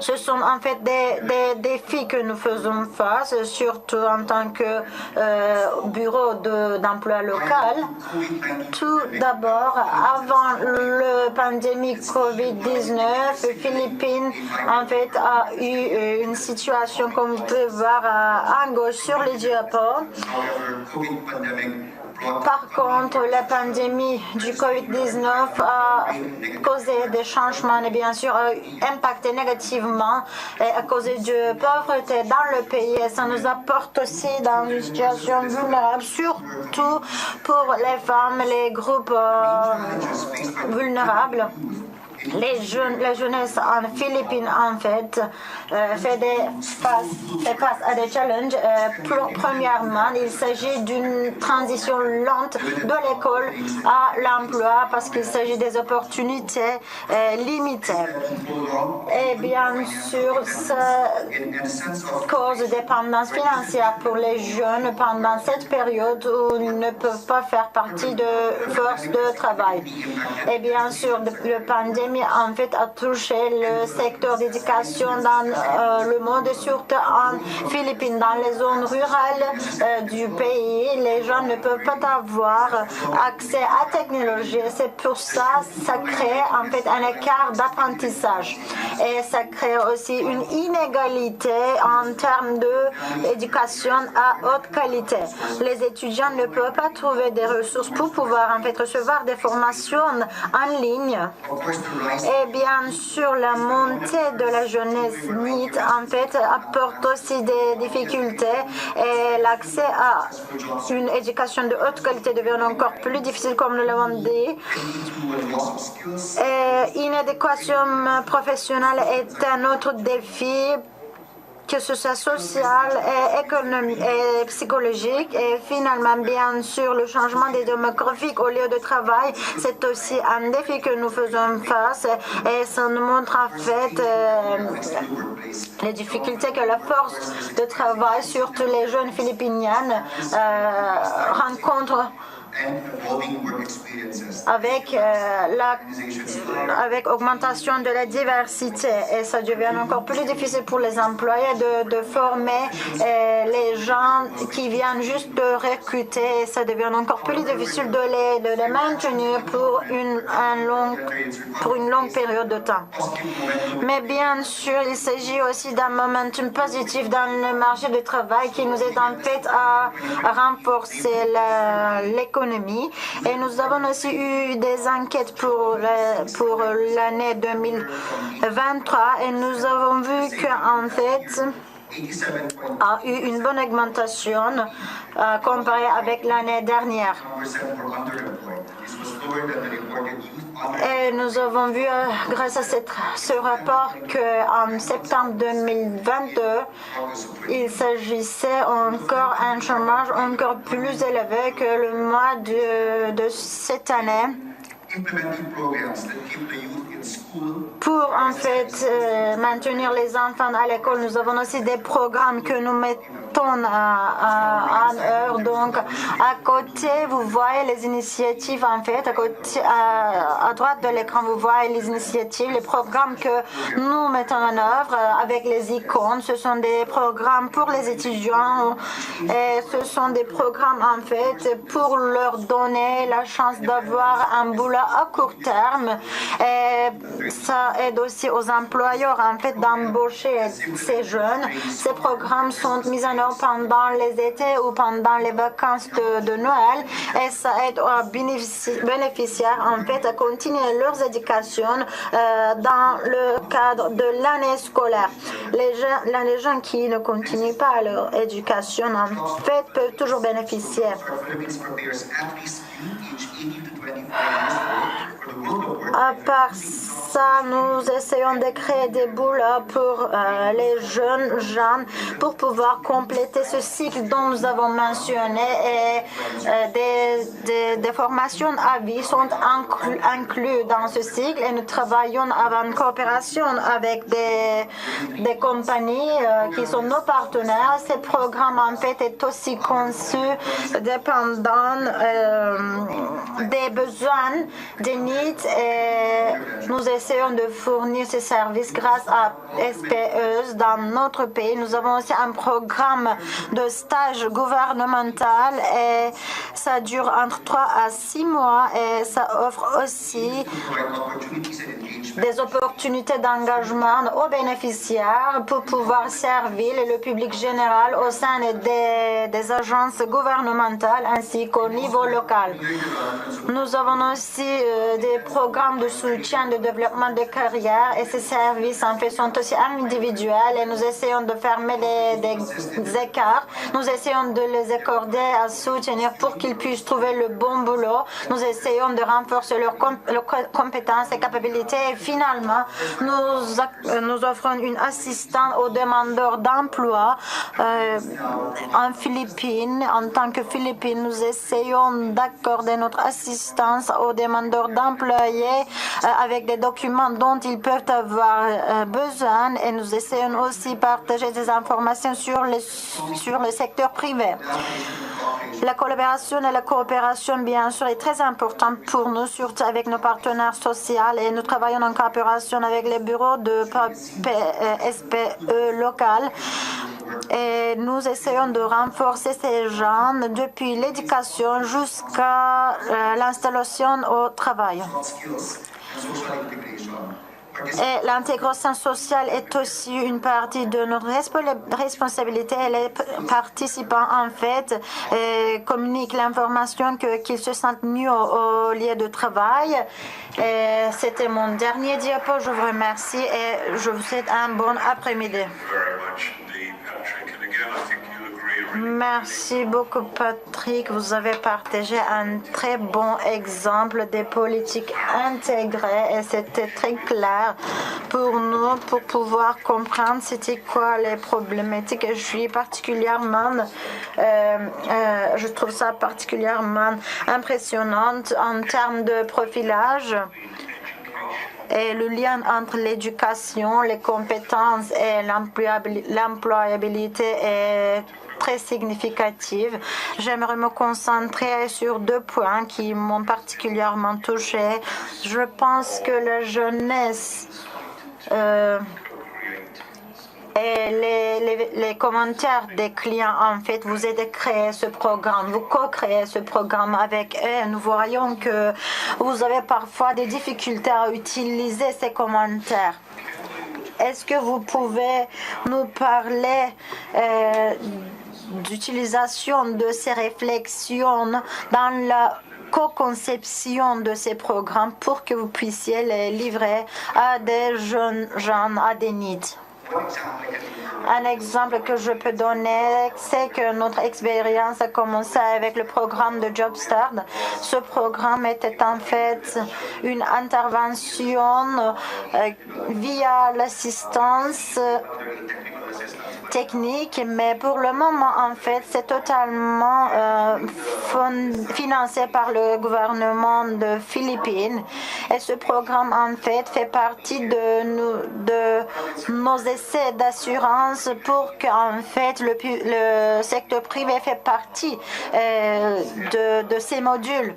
Ce sont en fait des défis que nous faisons face, surtout en tant que bureau d'emploi local. Tout d'abord, avant la pandémie COVID-19, les Philippines en fait a eu une situation comme vous pouvez voir à gauche sur les diapos. Par contre, la pandémie du COVID-19 a causé des changements et bien sûr a impacté négativement et a causé de pauvreté dans le pays. Et ça nous apporte aussi dans une situation vulnérable, surtout pour les femmes, les groupes vulnérables. La jeunesse en Philippines, en fait, fait face à des challenges. Premièrement, il s'agit d'une transition lente de l'école à l'emploi parce qu'il s'agit des opportunités limitées. Et bien sûr, ça cause des dépendances financières pour les jeunes pendant cette période où ils ne peuvent pas faire partie de force de travail. Et bien sûr, le pandémie en fait a touché le secteur d'éducation dans le monde, surtout en Philippines, dans les zones rurales du pays. Les gens ne peuvent pas avoir accès à la technologie. C'est pour ça que ça crée en fait un écart d'apprentissage. Et ça crée aussi une inégalité en termes d'éducation à haute qualité. Les étudiants ne peuvent pas trouver des ressources pour pouvoir en fait recevoir des formations en ligne. Et bien sûr, la montée de la jeunesse NEET en fait apporte aussi des difficultés et l'accès à une éducation de haute qualité devient encore plus difficile, comme nous l'avons dit. Et inadéquation professionnelle est un autre défi, que ce soit social et économique et psychologique. Et finalement, bien sûr, le changement des démographiques au lieu de travail, c'est aussi un défi que nous faisons face. Et ça nous montre en fait les difficultés que la force de travail, surtout les jeunes philippiniennes, rencontrent avec augmentation de la diversité. Et ça devient encore plus difficile pour les employés de former les gens qui viennent juste de recruter. Et ça devient encore plus difficile de les maintenir pour une longue période de temps. Mais bien sûr, il s'agit aussi d'un momentum positif dans le marché du travail qui nous aide en fait à renforcer l'économie. Et nous avons aussi eu des enquêtes pour l'année 2023 et nous avons vu qu'en fait a eu une bonne augmentation comparée avec l'année dernière. Et nous avons vu, grâce à ce rapport, qu'en septembre 2022, il s'agissait encore d'un chômage encore plus élevé que le mois de cette année. Pour en fait maintenir les enfants à l'école, nous avons aussi des programmes que nous mettons en œuvre. Donc à côté, vous voyez les initiatives en fait. À droite de l'écran, vous voyez les initiatives, les programmes que nous mettons en œuvre avec les icônes. Ce sont des programmes pour les étudiants et ce sont des programmes en fait pour leur donner la chance d'avoir un boulot à court terme. Et ça aide aussi aux employeurs en fait d'embaucher ces jeunes. Ces programmes sont mis en œuvre pendant les étés ou pendant les vacances de Noël et ça aide aux bénéficiaires en fait à continuer leur éducation dans le cadre de l'année scolaire. Les gens qui ne continuent pas leur éducation en fait peuvent toujours bénéficier. À part ça, nous essayons de créer des boulots pour les jeunes gens pour pouvoir compléter ce cycle dont nous avons mentionné et des formations à vie sont inclus dans ce cycle et nous travaillons en coopération avec des compagnies qui sont nos partenaires. Ce programme en fait est aussi conçu dépendant des besoins, des needs et et nous essayons de fournir ces services grâce à SPE dans notre pays. Nous avons aussi un programme de stage gouvernemental et ça dure entre 3 à 6 mois et ça offre aussi des opportunités d'engagement aux bénéficiaires pour pouvoir servir le public général au sein des agences gouvernementales ainsi qu'au niveau local. Nous avons aussi des programmes de soutien de développement de carrière et ces services en fait sont aussi individuels et nous essayons de fermer des écarts. Nous essayons de les accorder à soutenir pour qu'ils puissent trouver le bon boulot. Nous essayons de renforcer leurs compétences et capacités et finalement nous offrons une assistance aux demandeurs d'emploi en Philippines. En tant que Philippines, nous essayons d'accorder notre assistance aux demandeurs d'employés avec des documents dont ils peuvent avoir besoin et nous essayons aussi de partager des informations sur le secteur privé. La collaboration et la coopération, bien sûr, est très importante pour nous, surtout avec nos partenaires sociaux et nous travaillons en coopération avec les bureaux de SPE local. Et nous essayons de renforcer ces gens depuis l'éducation jusqu'à l'installation au travail. Et l'intégration sociale est aussi une partie de notre responsabilité. Et les participants, en fait, communiquent l'information qu'ils se sentent mieux au lieu de travail. C'était mon dernier diapo. Je vous remercie et je vous souhaite un bon après-midi. Merci beaucoup, Patrick. Vous avez partagé un très bon exemple des politiques intégrées et c'était très clair pour nous pour pouvoir comprendre c'était quoi les problématiques. Et je trouve ça particulièrement impressionnant en termes de profilage. Et le lien entre l'éducation, les compétences et l'employabilité est très significative. J'aimerais me concentrer sur 2 points qui m'ont particulièrement touchée. Je pense que la jeunesse et les commentaires des clients, en fait, vous aidez à créer ce programme, vous co-créez ce programme avec eux. Nous voyons que vous avez parfois des difficultés à utiliser ces commentaires. Est-ce que vous pouvez nous parler d'utilisation de ces réflexions dans la co-conception de ces programmes pour que vous puissiez les livrer à des jeunes gens, à des needs? Un exemple que je peux donner, c'est que notre expérience a commencé avec le programme de JobStart. Ce programme était en fait une intervention via l'assistance technique, mais pour le moment, en fait, c'est totalement financé par le gouvernement de Philippines. Et ce programme, en fait partie de nos essais d'assurance pour qu'en fait, le secteur privé fait partie de ces modules.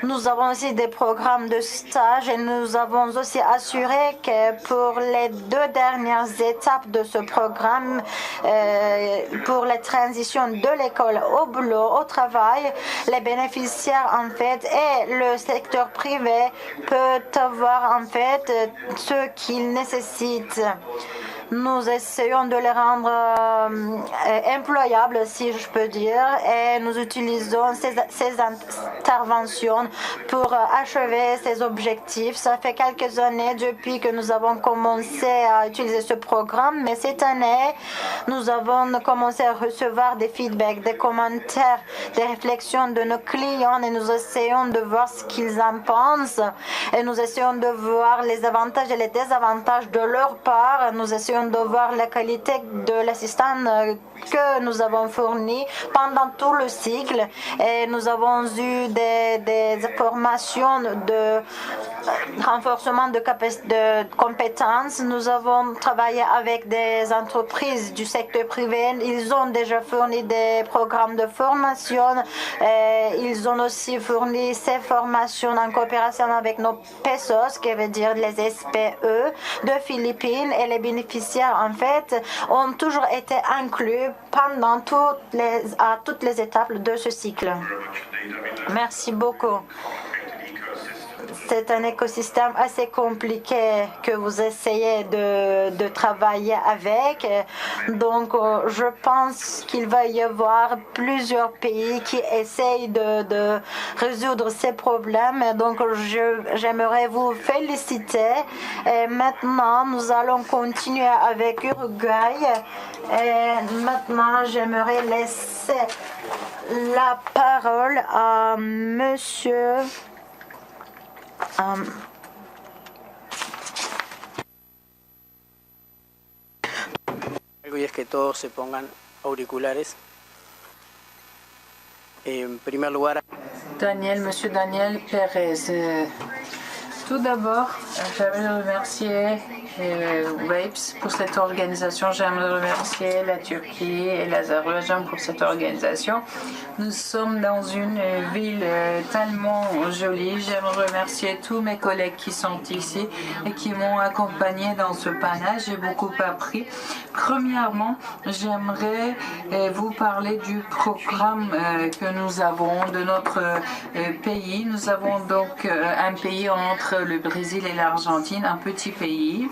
Nous avons aussi des programmes de stage et nous avons aussi assuré que pour les 2 dernières étapes de ce programme, pour la transition de l'école au boulot, au travail, les bénéficiaires en fait et le secteur privé peuvent avoir en fait ce qu'ils nécessitent. Nous essayons de les rendre employables, si je peux dire, et nous utilisons ces interventions pour achever ces objectifs. Ça fait quelques années depuis que nous avons commencé à utiliser ce programme, mais cette année, nous avons commencé à recevoir des feedbacks, des commentaires, des réflexions de nos clients et nous essayons de voir ce qu'ils en pensent et nous essayons de voir les avantages et les désavantages de leur part. Nous essayons de voir la qualité de l'assistance que nous avons fourni pendant tout le cycle et nous avons eu des formations renforcement de compétences. Nous avons travaillé avec des entreprises du secteur privé. Ils ont déjà fourni des programmes de formation. Ils ont aussi fourni ces formations en coopération avec nos PESOS, qui veut dire les SPE de Philippines. Et les bénéficiaires, en fait, ont toujours été inclus pendant toutes les étapes de ce cycle. Merci beaucoup. C'est un écosystème assez compliqué que vous essayez de travailler avec. Donc, je pense qu'il va y avoir plusieurs pays qui essayent de résoudre ces problèmes. Donc, j'aimerais vous féliciter. Et maintenant, nous allons continuer avec Uruguay. Et maintenant, j'aimerais laisser la parole à Monsieur...
Y es que todos se pongan auriculares. En primer lugar,
Monsieur Daniel Pérez. Tout d'abord, j'aimerais remercier WAPES pour cette organisation. J'aimerais remercier la Turquie et l'Azerbaïdjan pour cette organisation. Nous sommes dans une ville tellement jolie. J'aimerais remercier tous mes collègues qui sont ici et qui m'ont accompagné dans ce panel. J'ai beaucoup appris. Premièrement, j'aimerais vous parler du programme que nous avons de notre pays. Nous avons donc un pays entre le Brésil et l'Argentine, un petit pays.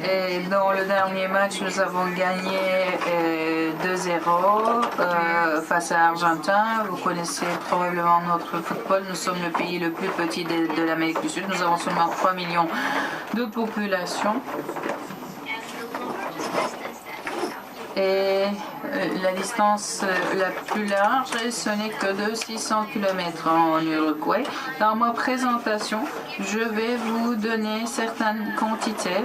Et dans le dernier match, nous avons gagné 2-0 face à l'Argentin. Vous connaissez probablement notre football. Nous sommes le pays le plus petit de l'Amérique du Sud. Nous avons seulement 3 millions de population. Et la distance la plus large, ce n'est que de 600 km en Uruguay. Dans ma présentation, je vais vous donner certaines quantités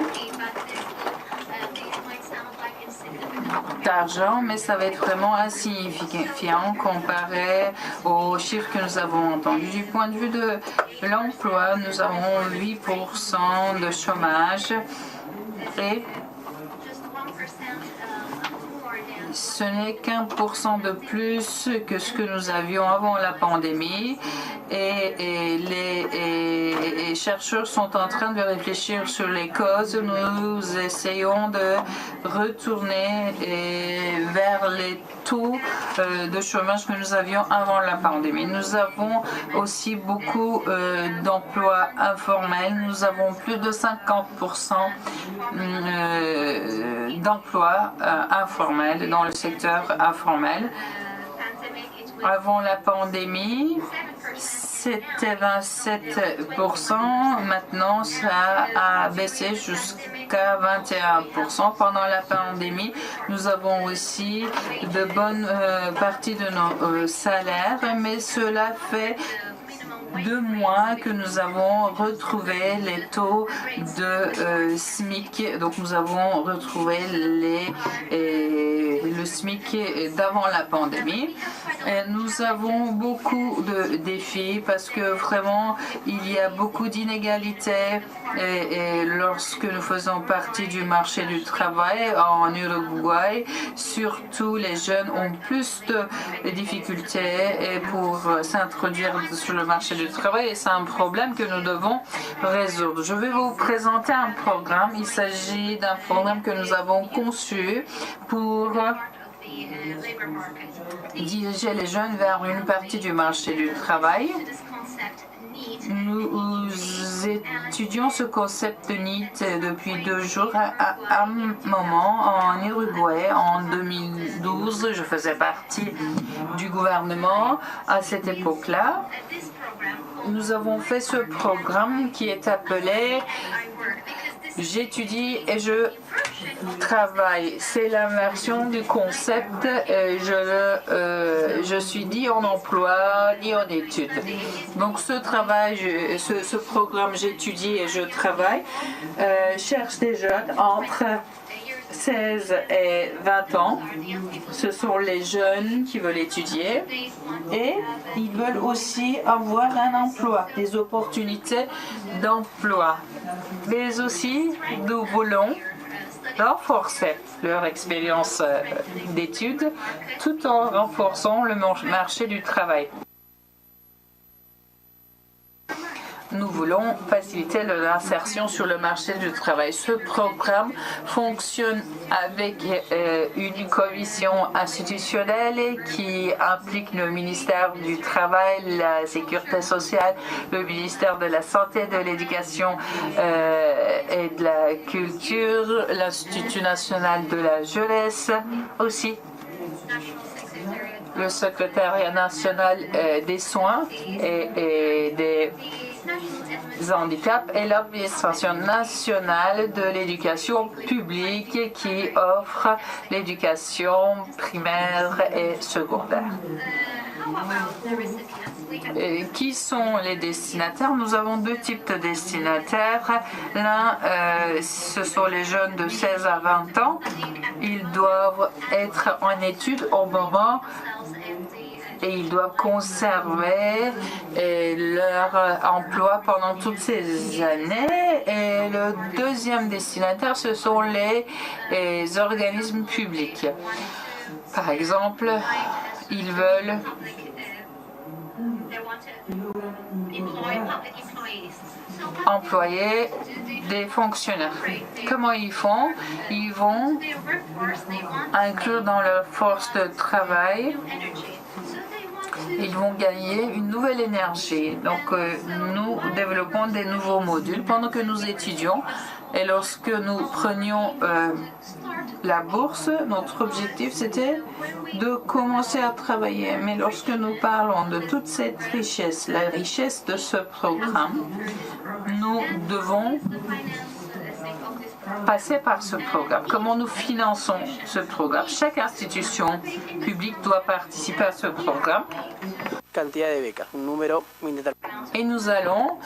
d'argent, mais ça va être vraiment insignifiant comparé aux chiffres que nous avons entendus. Du point de vue de l'emploi, nous avons 8% de chômage et ce n'est qu'1% de plus que ce que nous avions avant la pandémie et les chercheurs sont en train de réfléchir sur les causes. Nous essayons de retourner vers les taux de chômage que nous avions avant la pandémie. Nous avons aussi beaucoup d'emplois informels. Nous avons plus de 50% d'emplois informels dans le secteur informel. Avant la pandémie, c'était 27%. Maintenant, ça a baissé jusqu'à 21%. Pendant la pandémie, nous avons aussi de bonnes parties de nos salaires, mais cela fait 2 mois que nous avons retrouvé les taux de SMIC. Donc nous avons retrouvé le SMIC d'avant la pandémie. Et nous avons beaucoup de défis parce que vraiment il y a beaucoup d'inégalités et lorsque nous faisons partie du marché du travail en Uruguay, surtout les jeunes ont plus de difficultés pour s'introduire sur le marché du travail et c'est un problème que nous devons résoudre. Je vais vous présenter un programme. Il s'agit d'un programme que nous avons conçu pour diriger les jeunes vers une partie du marché du travail. Nous étudions ce concept de NEET depuis 2 jours. À un moment, en Uruguay, en 2012, je faisais partie du gouvernement à cette époque-là. Nous avons fait ce programme qui est appelé « J'étudie et je travaille ». C'est la version du concept. Je suis ni en emploi ni en études. Donc ce travail, ce programme « J'étudie et je travaille » cherche des jeunes entre 16 et 20 ans. Ce sont les jeunes qui veulent étudier et ils veulent aussi avoir un emploi, des opportunités d'emploi. Mais aussi, nous voulons renforcer leur expérience d'études tout en renforçant le marché du travail. Nous voulons faciliter leur insertion sur le marché du travail. Ce programme fonctionne avec une commission institutionnelle qui implique le ministère du Travail, la Sécurité sociale, le ministère de la Santé, de l'Éducation et de la Culture, l'Institut national de la jeunesse aussi, le secrétariat national des soins et des handicaps et l'administration nationale de l'éducation publique qui offre l'éducation primaire et secondaire. Qui sont les destinataires? Nous avons deux types de destinataires. L'un, ce sont les jeunes de 16 à 20 ans. Ils doivent être en études au moment et ils doivent conserver leur emploi pendant toutes ces années. Et le deuxième destinataire, ce sont les organismes publics. Par exemple, ils veulent employer des fonctionnaires. Comment ils font? Ils vont inclure dans leur force de travail. Ils vont gagner une nouvelle énergie. Donc, nous développons des nouveaux modules pendant que nous étudions. Et lorsque nous prenions la bourse, notre objectif, c'était de commencer à travailler. Mais lorsque nous parlons de toute cette richesse, la richesse de ce programme, nous devons passer par ce programme. Comment nous finançons ce programme? Chaque institution publique doit participer à ce programme. Et nous allons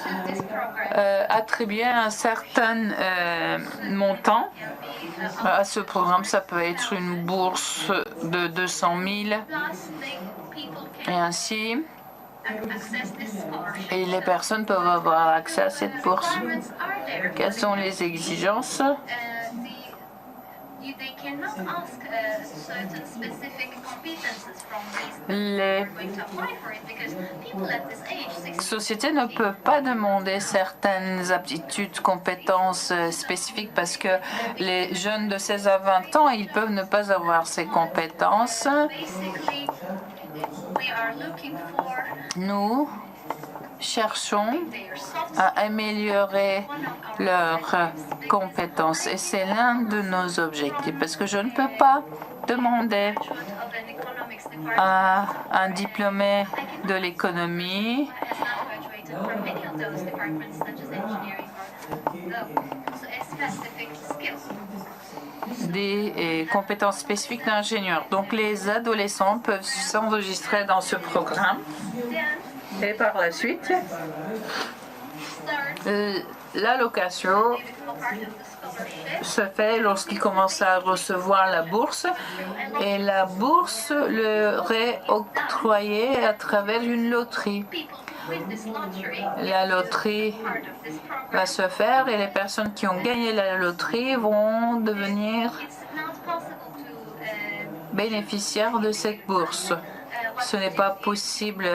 attribuer un certain montant à ce programme. Ça peut être une bourse de 200 000 et ainsi. Et les personnes peuvent avoir accès à cette bourse. Quelles sont les exigences? Les sociétés ne peuvent pas demander certaines aptitudes, compétences spécifiques parce que les jeunes de 16 à 20 ans, ils peuvent ne pas avoir ces compétences. Nous cherchons à améliorer leurs compétences et c'est l'un de nos objectifs parce que je ne peux pas demander à un diplômé de l'économie des compétences spécifiques d'ingénieur. Donc les adolescents peuvent s'enregistrer dans ce programme et par la suite, l'allocation se fait lorsqu'ils commencent à recevoir la bourse et la bourse leur est octroyée à travers une loterie. La loterie va se faire et les personnes qui ont gagné la loterie vont devenir bénéficiaires de cette bourse. Ce n'est pas possible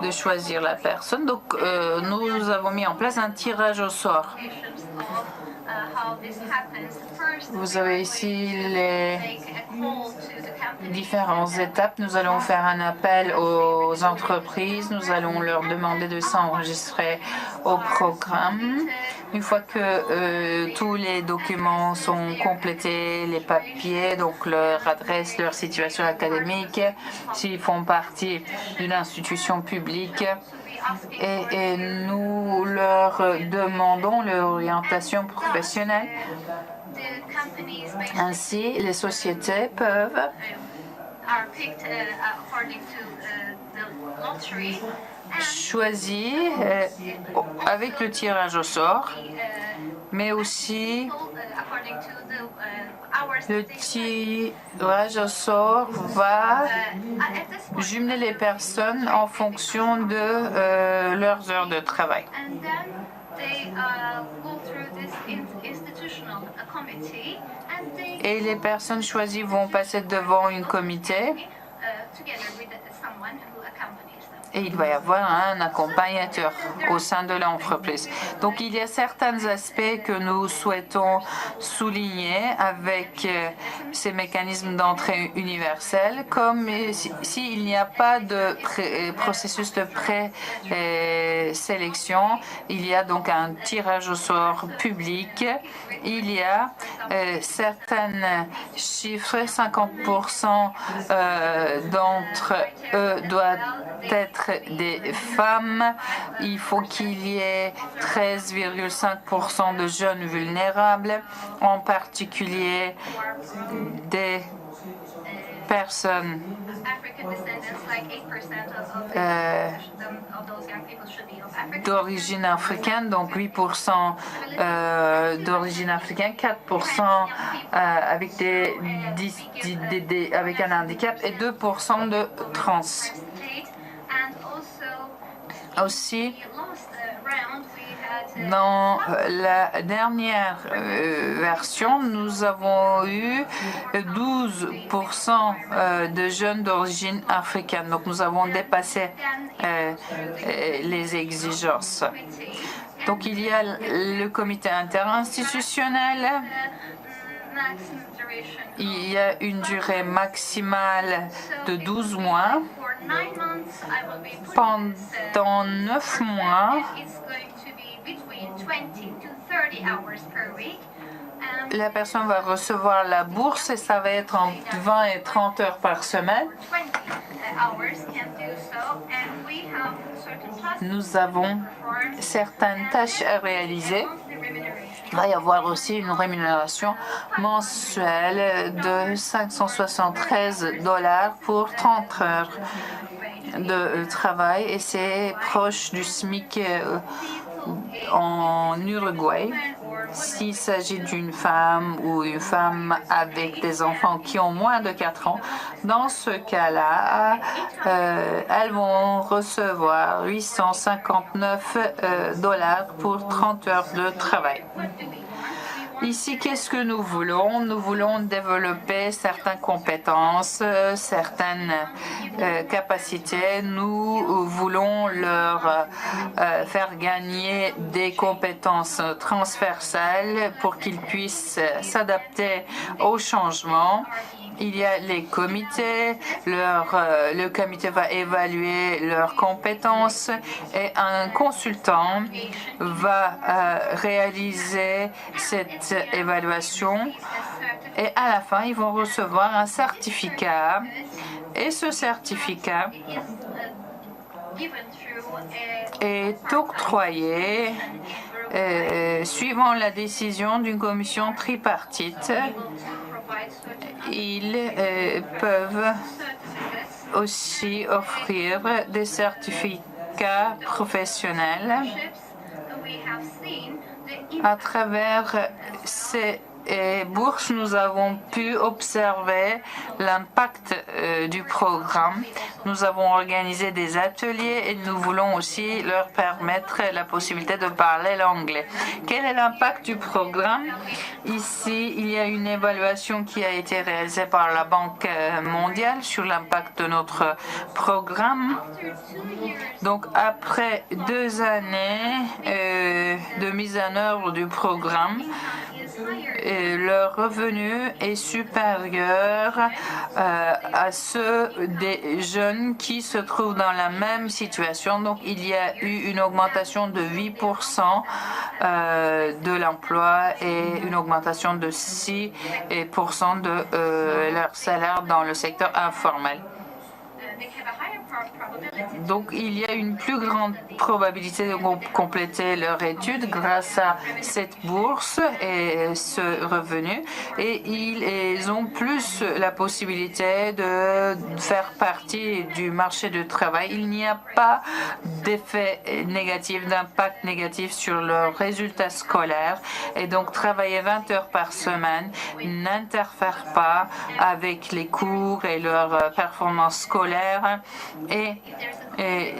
de choisir la personne, donc nous avons mis en place un tirage au sort. Vous avez ici les différentes étapes. Nous allons faire un appel aux entreprises. Nous allons leur demander de s'enregistrer au programme. Une fois que tous les documents sont complétés, les papiers, donc leur adresse, leur situation académique, s'ils font partie d'une institution publique, et nous leur demandons l'orientation professionnelle. Ainsi, les sociétés peuvent choisir avec le tirage au sort, mais aussi Le tirage au sort va jumeler les personnes en fonction de leurs heures de travail. Et les personnes choisies vont passer devant un comité et il va y avoir un accompagnateur au sein de l'entreprise. Donc il y a certains aspects que nous souhaitons souligner avec ces mécanismes d'entrée universelle, comme s'il n'y a pas de processus de pré-sélection, il y a donc un tirage au sort public. Il y a certains chiffres, 50% d'entre eux doivent être des femmes. Il faut qu'il y ait 13,5% de jeunes vulnérables, en particulier des personnes d'origine africaine, donc 8% d'origine africaine, 4% avec, avec un handicap et 2% de trans. Aussi, dans la dernière version, nous avons eu 12% de jeunes d'origine africaine. Donc nous avons dépassé les exigences. Donc il y a le comité interinstitutionnel. Il y a une durée maximale de 12 mois. Pendant 9 mois, la personne va recevoir la bourse et ça va être en 20 et 30 heures par semaine. Nous avons certaines tâches à réaliser. Il va y avoir aussi une rémunération mensuelle de $573 pour 30 heures de travail et c'est proche du SMIC en Uruguay. S'il s'agit d'une femme ou une femme avec des enfants qui ont moins de 4 ans, dans ce cas-là, elles vont recevoir $859 pour 30 heures de travail. Ici, qu'est-ce que nous voulons? Nous voulons développer certaines compétences, certaines capacités. Nous voulons leur faire gagner des compétences transversales pour qu'ils puissent s'adapter aux changements. Il y a les comités, le comité va évaluer leurs compétences et un consultant va réaliser cette évaluation et à la fin, ils vont recevoir un certificat et ce certificat est octroyé suivant la décision d'une commission tripartite. Ils peuvent aussi offrir des certificats professionnels. À travers ces bourses, nous avons pu observer l'impact du programme. Nous avons organisé des ateliers et nous voulons aussi leur permettre la possibilité de parler l'anglais. Quel est l'impact du programme? Ici, il y a une évaluation qui a été réalisée par la Banque mondiale sur l'impact de notre programme. Donc, après 2 années de mise en œuvre du programme, leur revenu est supérieur à ceux des jeunes qui se trouvent dans la même situation. Donc, il y a eu une augmentation de 8% de l'emploi et une augmentation de 6% de leur salaire dans le secteur informel. Donc, il y a une plus grande probabilité de compléter leur étude grâce à cette bourse et ce revenu. Et ils ont plus la possibilité de faire partie du marché du travail. Il n'y a pas d'effet négatif, d'impact négatif sur leurs résultats scolaires. Et donc, travailler 20 heures par semaine n'interfère pas avec les cours et leur performance scolaire. Et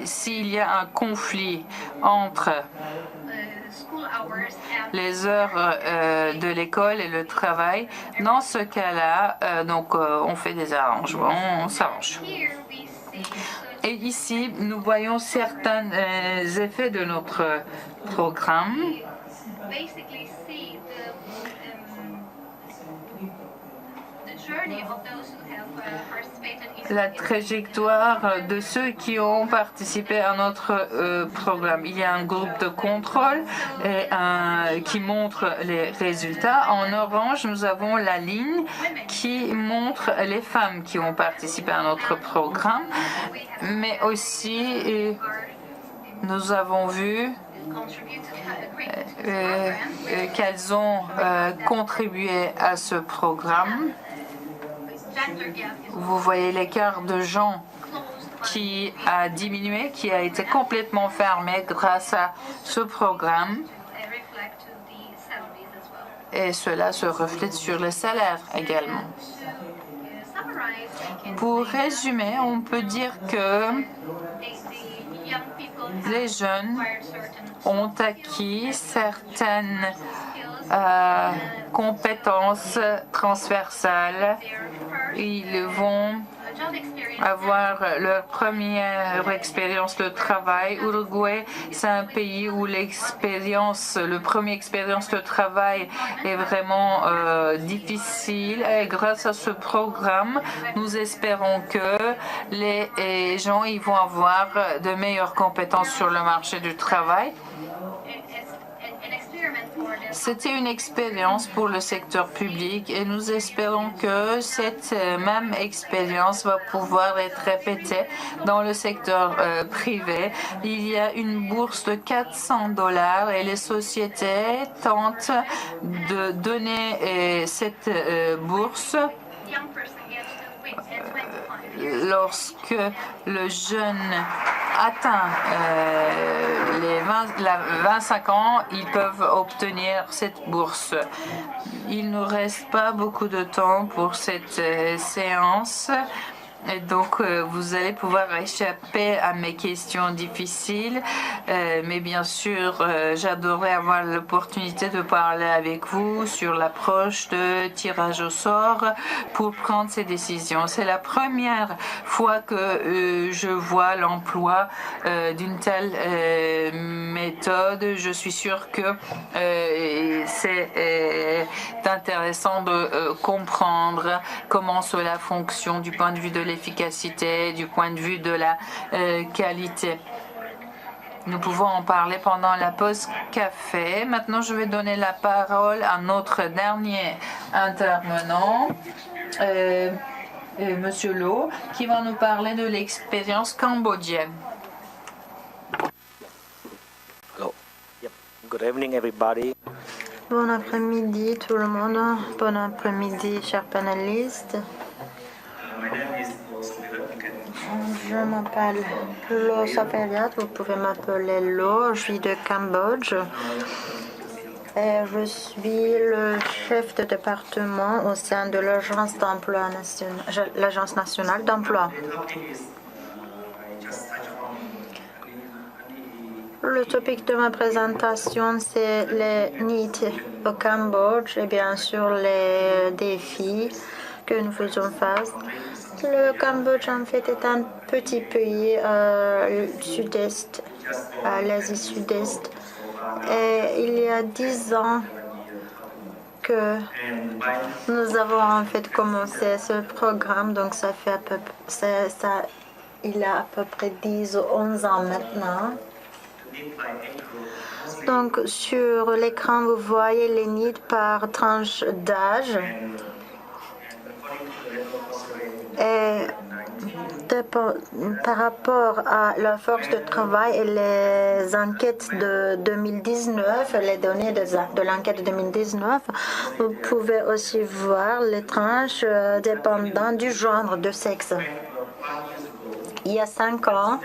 s'il y a un conflit entre les heures de l'école et le travail, dans ce cas-là, on fait des arrangements, on s'arrange. Et ici, nous voyons certains effets de notre programme. La trajectoire de ceux qui ont participé à notre programme. Il y a un groupe de contrôle qui montre les résultats. En orange, nous avons la ligne qui montre les femmes qui ont participé à notre programme. Mais aussi, nous avons vu qu'elles ont contribué à ce programme. Vous voyez l'écart de gens qui a diminué, qui a été complètement fermé grâce à ce programme. Et cela se reflète sur les salaires également. Pour résumer, on peut dire que les jeunes ont acquis certaines compétences transversales. Ils vont avoir leur première expérience de travail. Uruguay, c'est un pays où le premier expérience de travail est vraiment difficile. Et grâce à ce programme, nous espérons que les gens ils vont avoir de meilleures compétences sur le marché du travail. C'était une expérience pour le secteur public et nous espérons que cette même expérience va pouvoir être répétée dans le secteur privé. Il y a une bourse de $400 et les sociétés tentent de donner cette bourse lorsque le jeune atteint les 25 ans, ils peuvent obtenir cette bourse. Il ne nous reste pas beaucoup de temps pour cette séance. Et donc, vous allez pouvoir échapper à mes questions difficiles. Mais bien sûr, j'adorerais avoir l'opportunité de parler avec vous sur l'approche de tirage au sort pour prendre ces décisions. C'est la première fois que je vois l'emploi d'une telle méthode. Je suis sûre que c'est intéressant de comprendre comment cela fonctionne du point de vue de l'efficacité, du point de vue de la qualité. Nous pouvons en parler pendant la pause café. Maintenant, je vais donner la parole à notre dernier intervenant, Monsieur Lo, qui va nous parler de l'expérience cambodgienne.
Hello. Yep. Good evening, everybody.
Bon après-midi tout le monde. Bon après-midi, chers panélistes. Je m'appelle Lo Sapeliat, vous pouvez m'appeler Lo, je suis de Cambodge et je suis le chef de département au sein de l'Agence d'emploi nationale, l'Agence nationale d'emploi. Le topic de ma présentation, c'est les NEET au Cambodge et bien sûr les défis que nous faisons face. Le Cambodge, en fait, est un petit pays sud-est, à l'Asie sud-est. Et il y a 10 ans que nous avons en fait commencé ce programme, donc ça fait il a à peu près 10 ou 11 ans maintenant. Donc sur l'écran, vous voyez les NEET par tranche d'âge. Et de par rapport à la force de travail et les enquêtes de 2019, les données de l'enquête de 2019, vous pouvez aussi voir les tranches dépendant du genre de sexe. Il y a 5 ans,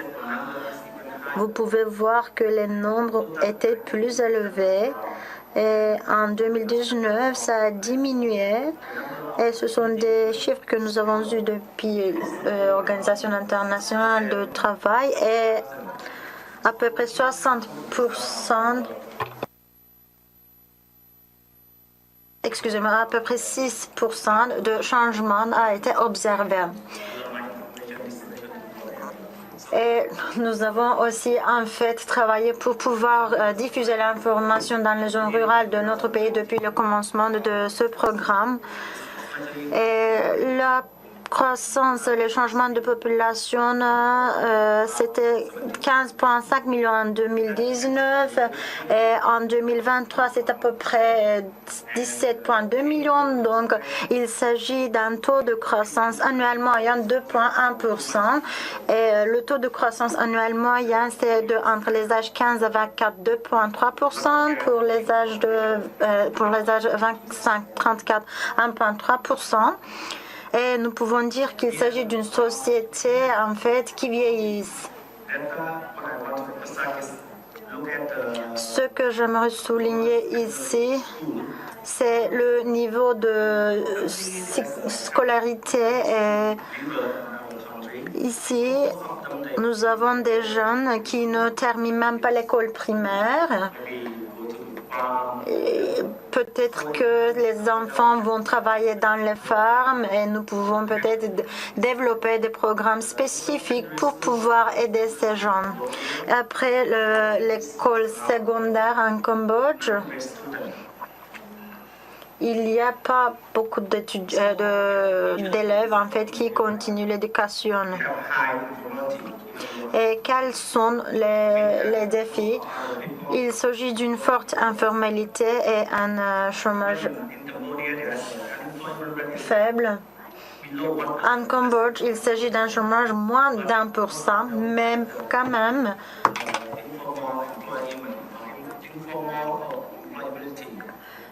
vous pouvez voir que les nombres étaient plus élevés. Et en 2019, ça a diminué. Et ce sont des chiffres que nous avons eus depuis l'Organisation internationale du travail. Et à peu près 60%, à peu près 6% de changement a été observé. Et nous avons aussi en fait travaillé pour pouvoir diffuser l'information dans les zones rurales de notre pays depuis le commencement de ce programme. Et la croissance, les changements de population, c'était 15,5 millions en 2019 et en 2023 c'est à peu près 17,2 millions. Donc il s'agit d'un taux de croissance annuel moyen de 2,1% et le taux de croissance annuel moyen c'est entre les âges 15 à 24 2,3%, pour les âges 25-34 1,3%. Et nous pouvons dire qu'il s'agit d'une société en fait qui vieillit. Ce que j'aimerais souligner ici, c'est le niveau de scolarité. Et ici, nous avons des jeunes qui ne terminent même pas l'école primaire. Peut-être que les enfants vont travailler dans les fermes et nous pouvons peut-être développer des programmes spécifiques pour pouvoir aider ces gens. Après l'école secondaire en Cambodge, il n'y a pas beaucoup d'élèves en fait qui continuent l'éducation. Et quels sont les défis? Il s'agit d'une forte informalité et un chômage faible. En Cambodge, il s'agit d'un chômage moins d'1%, mais quand même,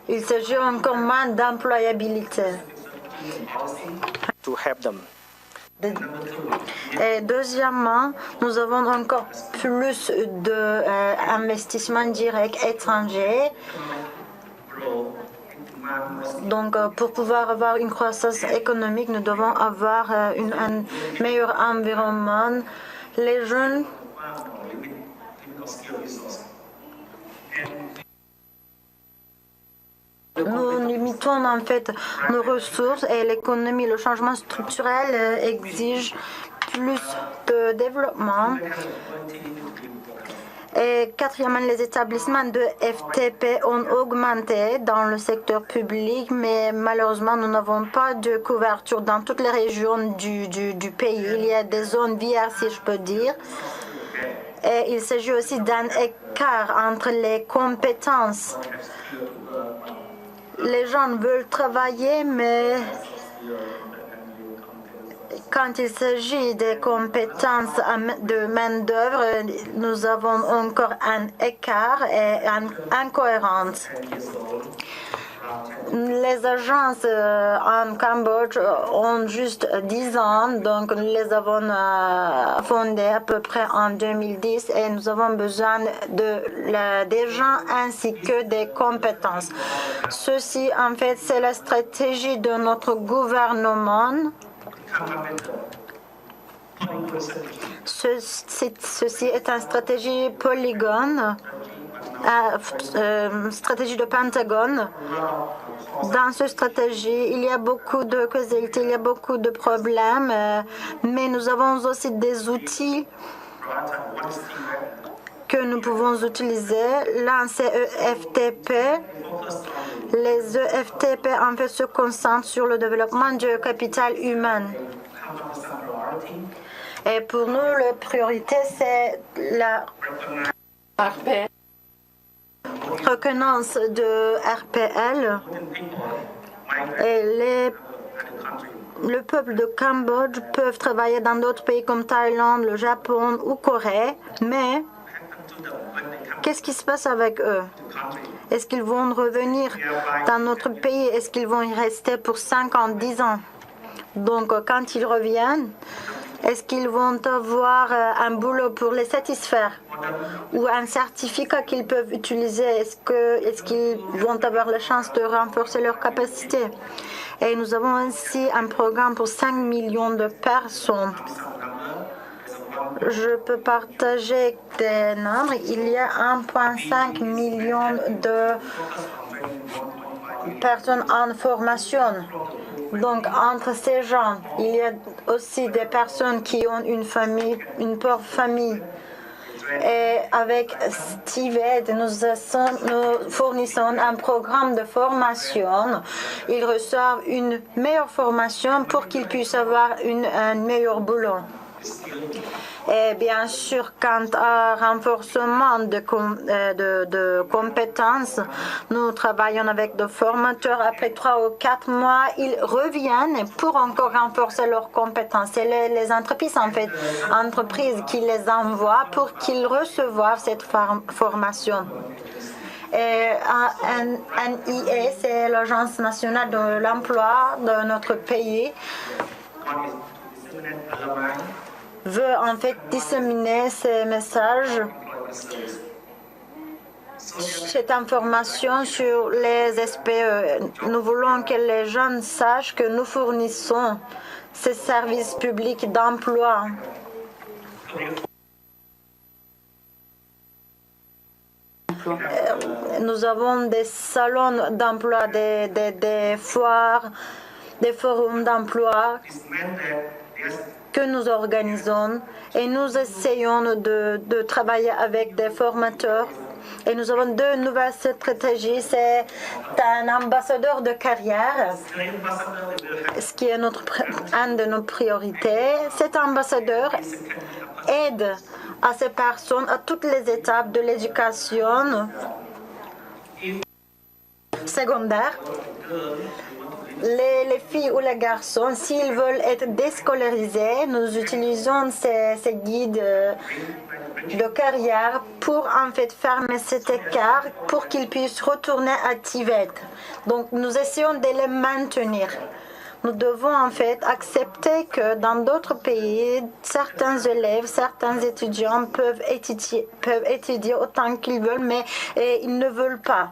il s'agit encore moins d'employabilité.
To help them.
Et deuxièmement, nous avons encore plus d'investissements directs étrangers. Donc, pour pouvoir avoir une croissance économique, nous devons avoir un meilleur environnement. Les jeunes nous limitons en fait nos ressources et l'économie, le changement structurel exige plus de développement. Et quatrièmement, les établissements de FTP ont augmenté dans le secteur public, mais malheureusement, nous n'avons pas de couverture dans toutes les régions du pays. Il y a des zones vierges, si je peux dire. Et il s'agit aussi d'un écart entre les compétences. Les gens veulent travailler, mais quand il s'agit des compétences de main-d'œuvre, nous avons encore un écart et une incohérence. Les agences en Cambodge ont juste 10 ans, donc nous les avons fondées à peu près en 2010 et nous avons besoin des gens ainsi que des compétences. Ceci, en fait, c'est la stratégie de notre gouvernement. Ceci est une stratégie polygone, stratégie de Pentagone. Dans cette stratégie, il y a beaucoup de causalité, il y a beaucoup de problèmes, mais nous avons aussi des outils que nous pouvons utiliser. L'un, c'est EFTP. Les EFTP, en fait, se concentrent sur le développement du capital humain. Et pour nous, la priorité, c'est la reconnaissance de RPL. Et le peuple de Cambodge peut travailler dans d'autres pays comme Thaïlande, le Japon ou Corée, mais qu'est-ce qui se passe avec eux? Est-ce qu'ils vont revenir dans notre pays? Est-ce qu'ils vont y rester pour 5 ans, 10 ans? Donc, quand ils reviennent, est-ce qu'ils vont avoir un boulot pour les satisfaire ou un certificat qu'ils peuvent utiliser? Est-ce qu'ils vont avoir la chance de renforcer leurs capacités? Et nous avons ainsi un programme pour 5 millions de personnes. Je peux partager des nombres. Il y a 1,5 million de personnes en formation. Donc, entre ces gens, il y a aussi des personnes qui ont une famille, une pauvre famille. Et avec Stivet, nous fournissons un programme de formation. Ils reçoivent une meilleure formation pour qu'ils puissent avoir un meilleur boulot. Et bien sûr, quant à renforcement de compétences, nous travaillons avec des formateurs. Après 3 ou 4 mois, ils reviennent pour encore renforcer leurs compétences. C'est les entreprises, qui les envoient pour qu'ils reçoivent cette formation. Et NIA, c'est l'Agence nationale de l'emploi de notre pays, veut en fait disséminer ces messages, cette information sur les SPE. Nous voulons que les jeunes sachent que nous fournissons ces services publics d'emploi. Nous avons des salons d'emploi, des foires, des forums d'emploi que nous organisons et nous essayons de travailler avec des formateurs. Et nous avons 2 nouvelles stratégies. C'est un ambassadeur de carrière, ce qui est une de nos priorités. Cet ambassadeur aide à ces personnes à toutes les étapes de l'éducation secondaire. Les filles ou les garçons, s'ils veulent être déscolarisés, nous utilisons ces guides de carrière pour en fait fermer cet écart pour qu'ils puissent retourner à Tibet. Donc nous essayons de les maintenir. Nous devons en fait accepter que dans d'autres pays, certains élèves, certains étudiants peuvent étudier autant qu'ils veulent, mais ils ne veulent pas.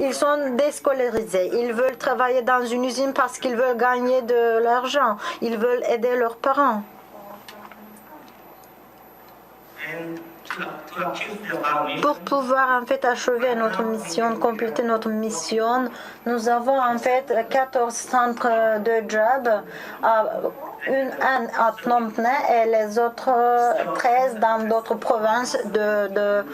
Ils sont déscolarisés. Ils veulent travailler dans une usine parce qu'ils veulent gagner de l'argent. Ils veulent aider leurs parents. Pour pouvoir en fait achever notre mission, compléter notre mission, nous avons en fait 14 centres de job, un à Phnom Penh et les autres 13 dans d'autres provinces de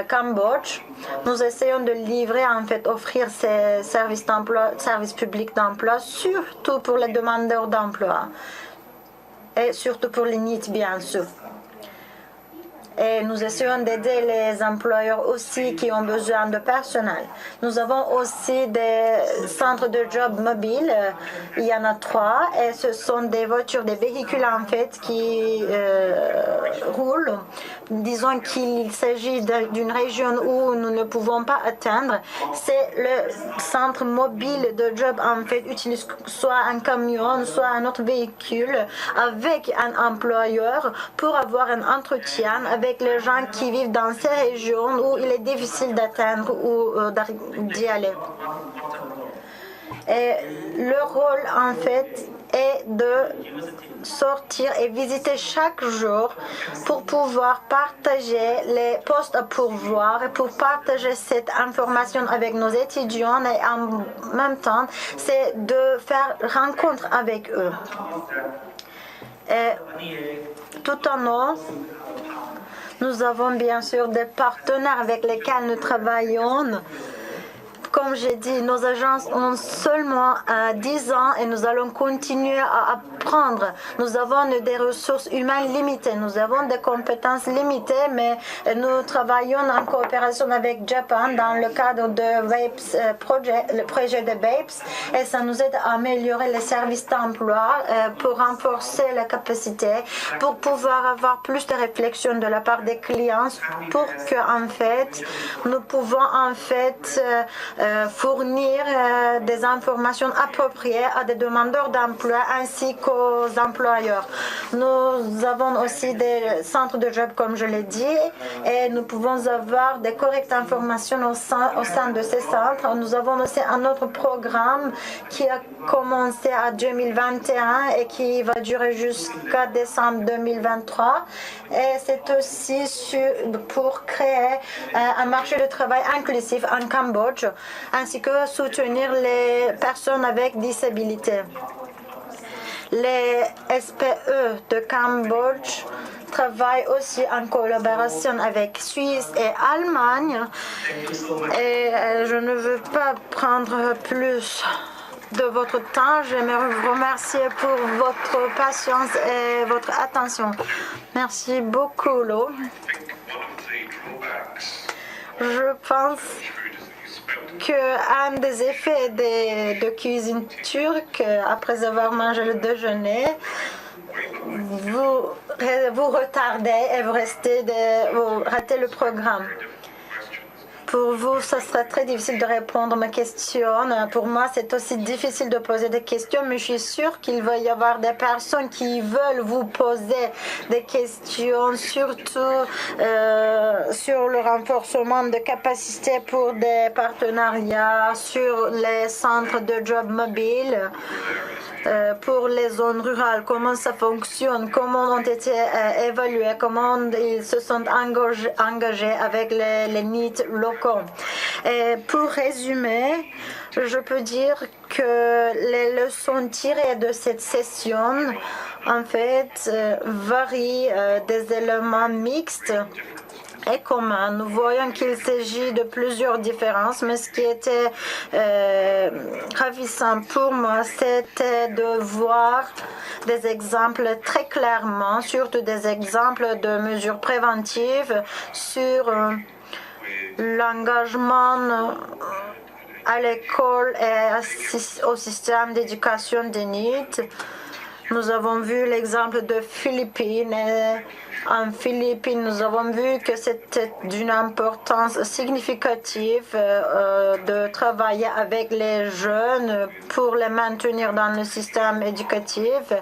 Cambodge. Nous essayons de livrer, en fait, offrir ces services d'emploi, services publics d'emploi, surtout pour les demandeurs d'emploi et surtout pour les NEET, bien sûr. Et nous essayons d'aider les employeurs aussi qui ont besoin de personnel. Nous avons aussi des centres de job mobiles. Il y en a 3 et ce sont des voitures, des véhicules en fait qui roulent. Disons qu'il s'agit d'une région où nous ne pouvons pas atteindre. C'est le centre mobile de job en fait utilise soit un camion, soit un autre véhicule avec un employeur pour avoir un entretien avec les gens qui vivent dans ces régions où il est difficile d'atteindre ou d'y aller. Et le rôle, en fait, est de sortir et visiter chaque jour pour pouvoir partager les postes à pourvoir et pour partager cette information avec nos étudiants et en même temps, c'est de faire rencontre avec eux. Et tout en haut, nous avons bien sûr des partenaires avec lesquels nous travaillons, Comme j'ai dit, nos agences ont seulement 10 ans et nous allons continuer à apprendre. Nous avons des ressources humaines limitées, nous avons des compétences limitées, mais nous travaillons en coopération avec Japan dans le cadre de le projet de BAPES, et ça nous aide à améliorer les services d'emploi pour renforcer la capacité, pour pouvoir avoir plus de réflexion de la part des clients, pour que en fait nous pouvons fournir des informations appropriées à des demandeurs d'emploi ainsi qu'aux employeurs. Nous avons aussi des centres de job, comme je l'ai dit, et nous pouvons avoir des correctes informations au sein de ces centres. Nous avons aussi un autre programme qui a commencé en 2021 et qui va durer jusqu'à décembre 2023. Et c'est aussi pour créer un marché de travail inclusif en Cambodge, ainsi que soutenir les personnes avec disabilité. Les SPE de Cambodge travaillent aussi en collaboration avec Suisse et Allemagne. Et je ne veux pas prendre plus de votre temps. J'aimerais vous remercier pour votre patience et votre attention. Merci beaucoup, Lo. Je pense qu'un des effets de cuisine turque, après avoir mangé le déjeuner, vous retardez et vous ratez le programme. Pour vous, ça sera très difficile de répondre à ma question. Pour moi, c'est aussi difficile de poser des questions, mais je suis sûre qu'il va y avoir des personnes qui veulent vous poser des questions, surtout sur le renforcement de capacités pour des partenariats, sur les centres de job mobiles. Pour les zones rurales, comment ça fonctionne, comment ont été évalués, comment ils se sont engagés avec les needs locaux. Et pour résumer, je peux dire que les leçons tirées de cette session, en fait, varient des éléments mixtes et commun. Nous voyons qu'il s'agit de plusieurs différences, mais ce qui était ravissant pour moi, c'était de voir des exemples très clairement, surtout des exemples de mesures préventives sur l'engagement à l'école et au système d'éducation des NEET. Nous avons vu l'exemple de Philippines. En Philippines, nous avons vu que c'était d'une importance significative de travailler avec les jeunes pour les maintenir dans le système éducatif.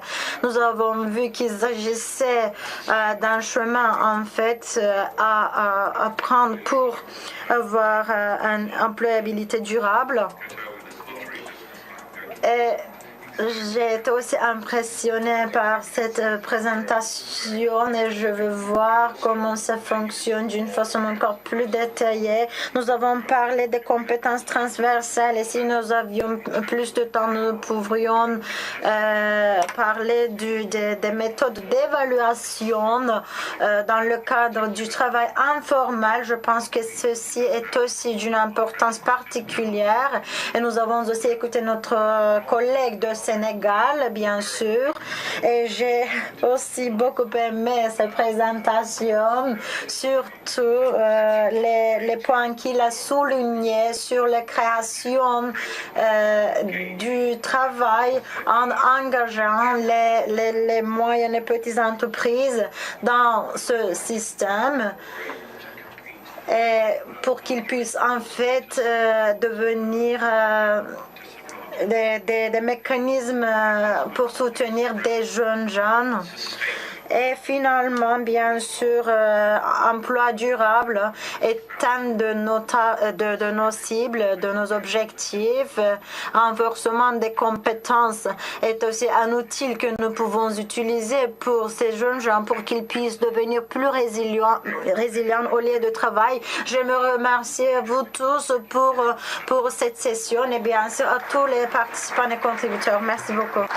Nous avons vu qu'ils agissaient d'un chemin en fait à prendre pour avoir une employabilité durable. Et j'ai été aussi impressionnée par cette présentation et je veux voir comment ça fonctionne d'une façon encore plus détaillée. Nous avons parlé des compétences transversales et si nous avions plus de temps, nous pourrions parler des méthodes d'évaluation dans le cadre du travail informel. Je pense que ceci est aussi d'une importance particulière et nous avons aussi écouté notre collègue de Sénégal, bien sûr, et j'ai aussi beaucoup aimé sa présentation, surtout les points qu'il a soulignés sur la création du travail en engageant les moyennes et petites entreprises dans ce système. Et pour qu'ils puissent en fait devenir des mécanismes pour soutenir des jeunes gens. Et finalement, bien sûr, emploi durable est un de nos cibles, de nos objectifs. Renforcement des compétences est aussi un outil que nous pouvons utiliser pour ces jeunes gens pour qu'ils puissent devenir plus résilients au lieu de travail. Je me remercie à vous tous pour cette session et bien sûr à tous les participants et contributeurs. Merci beaucoup.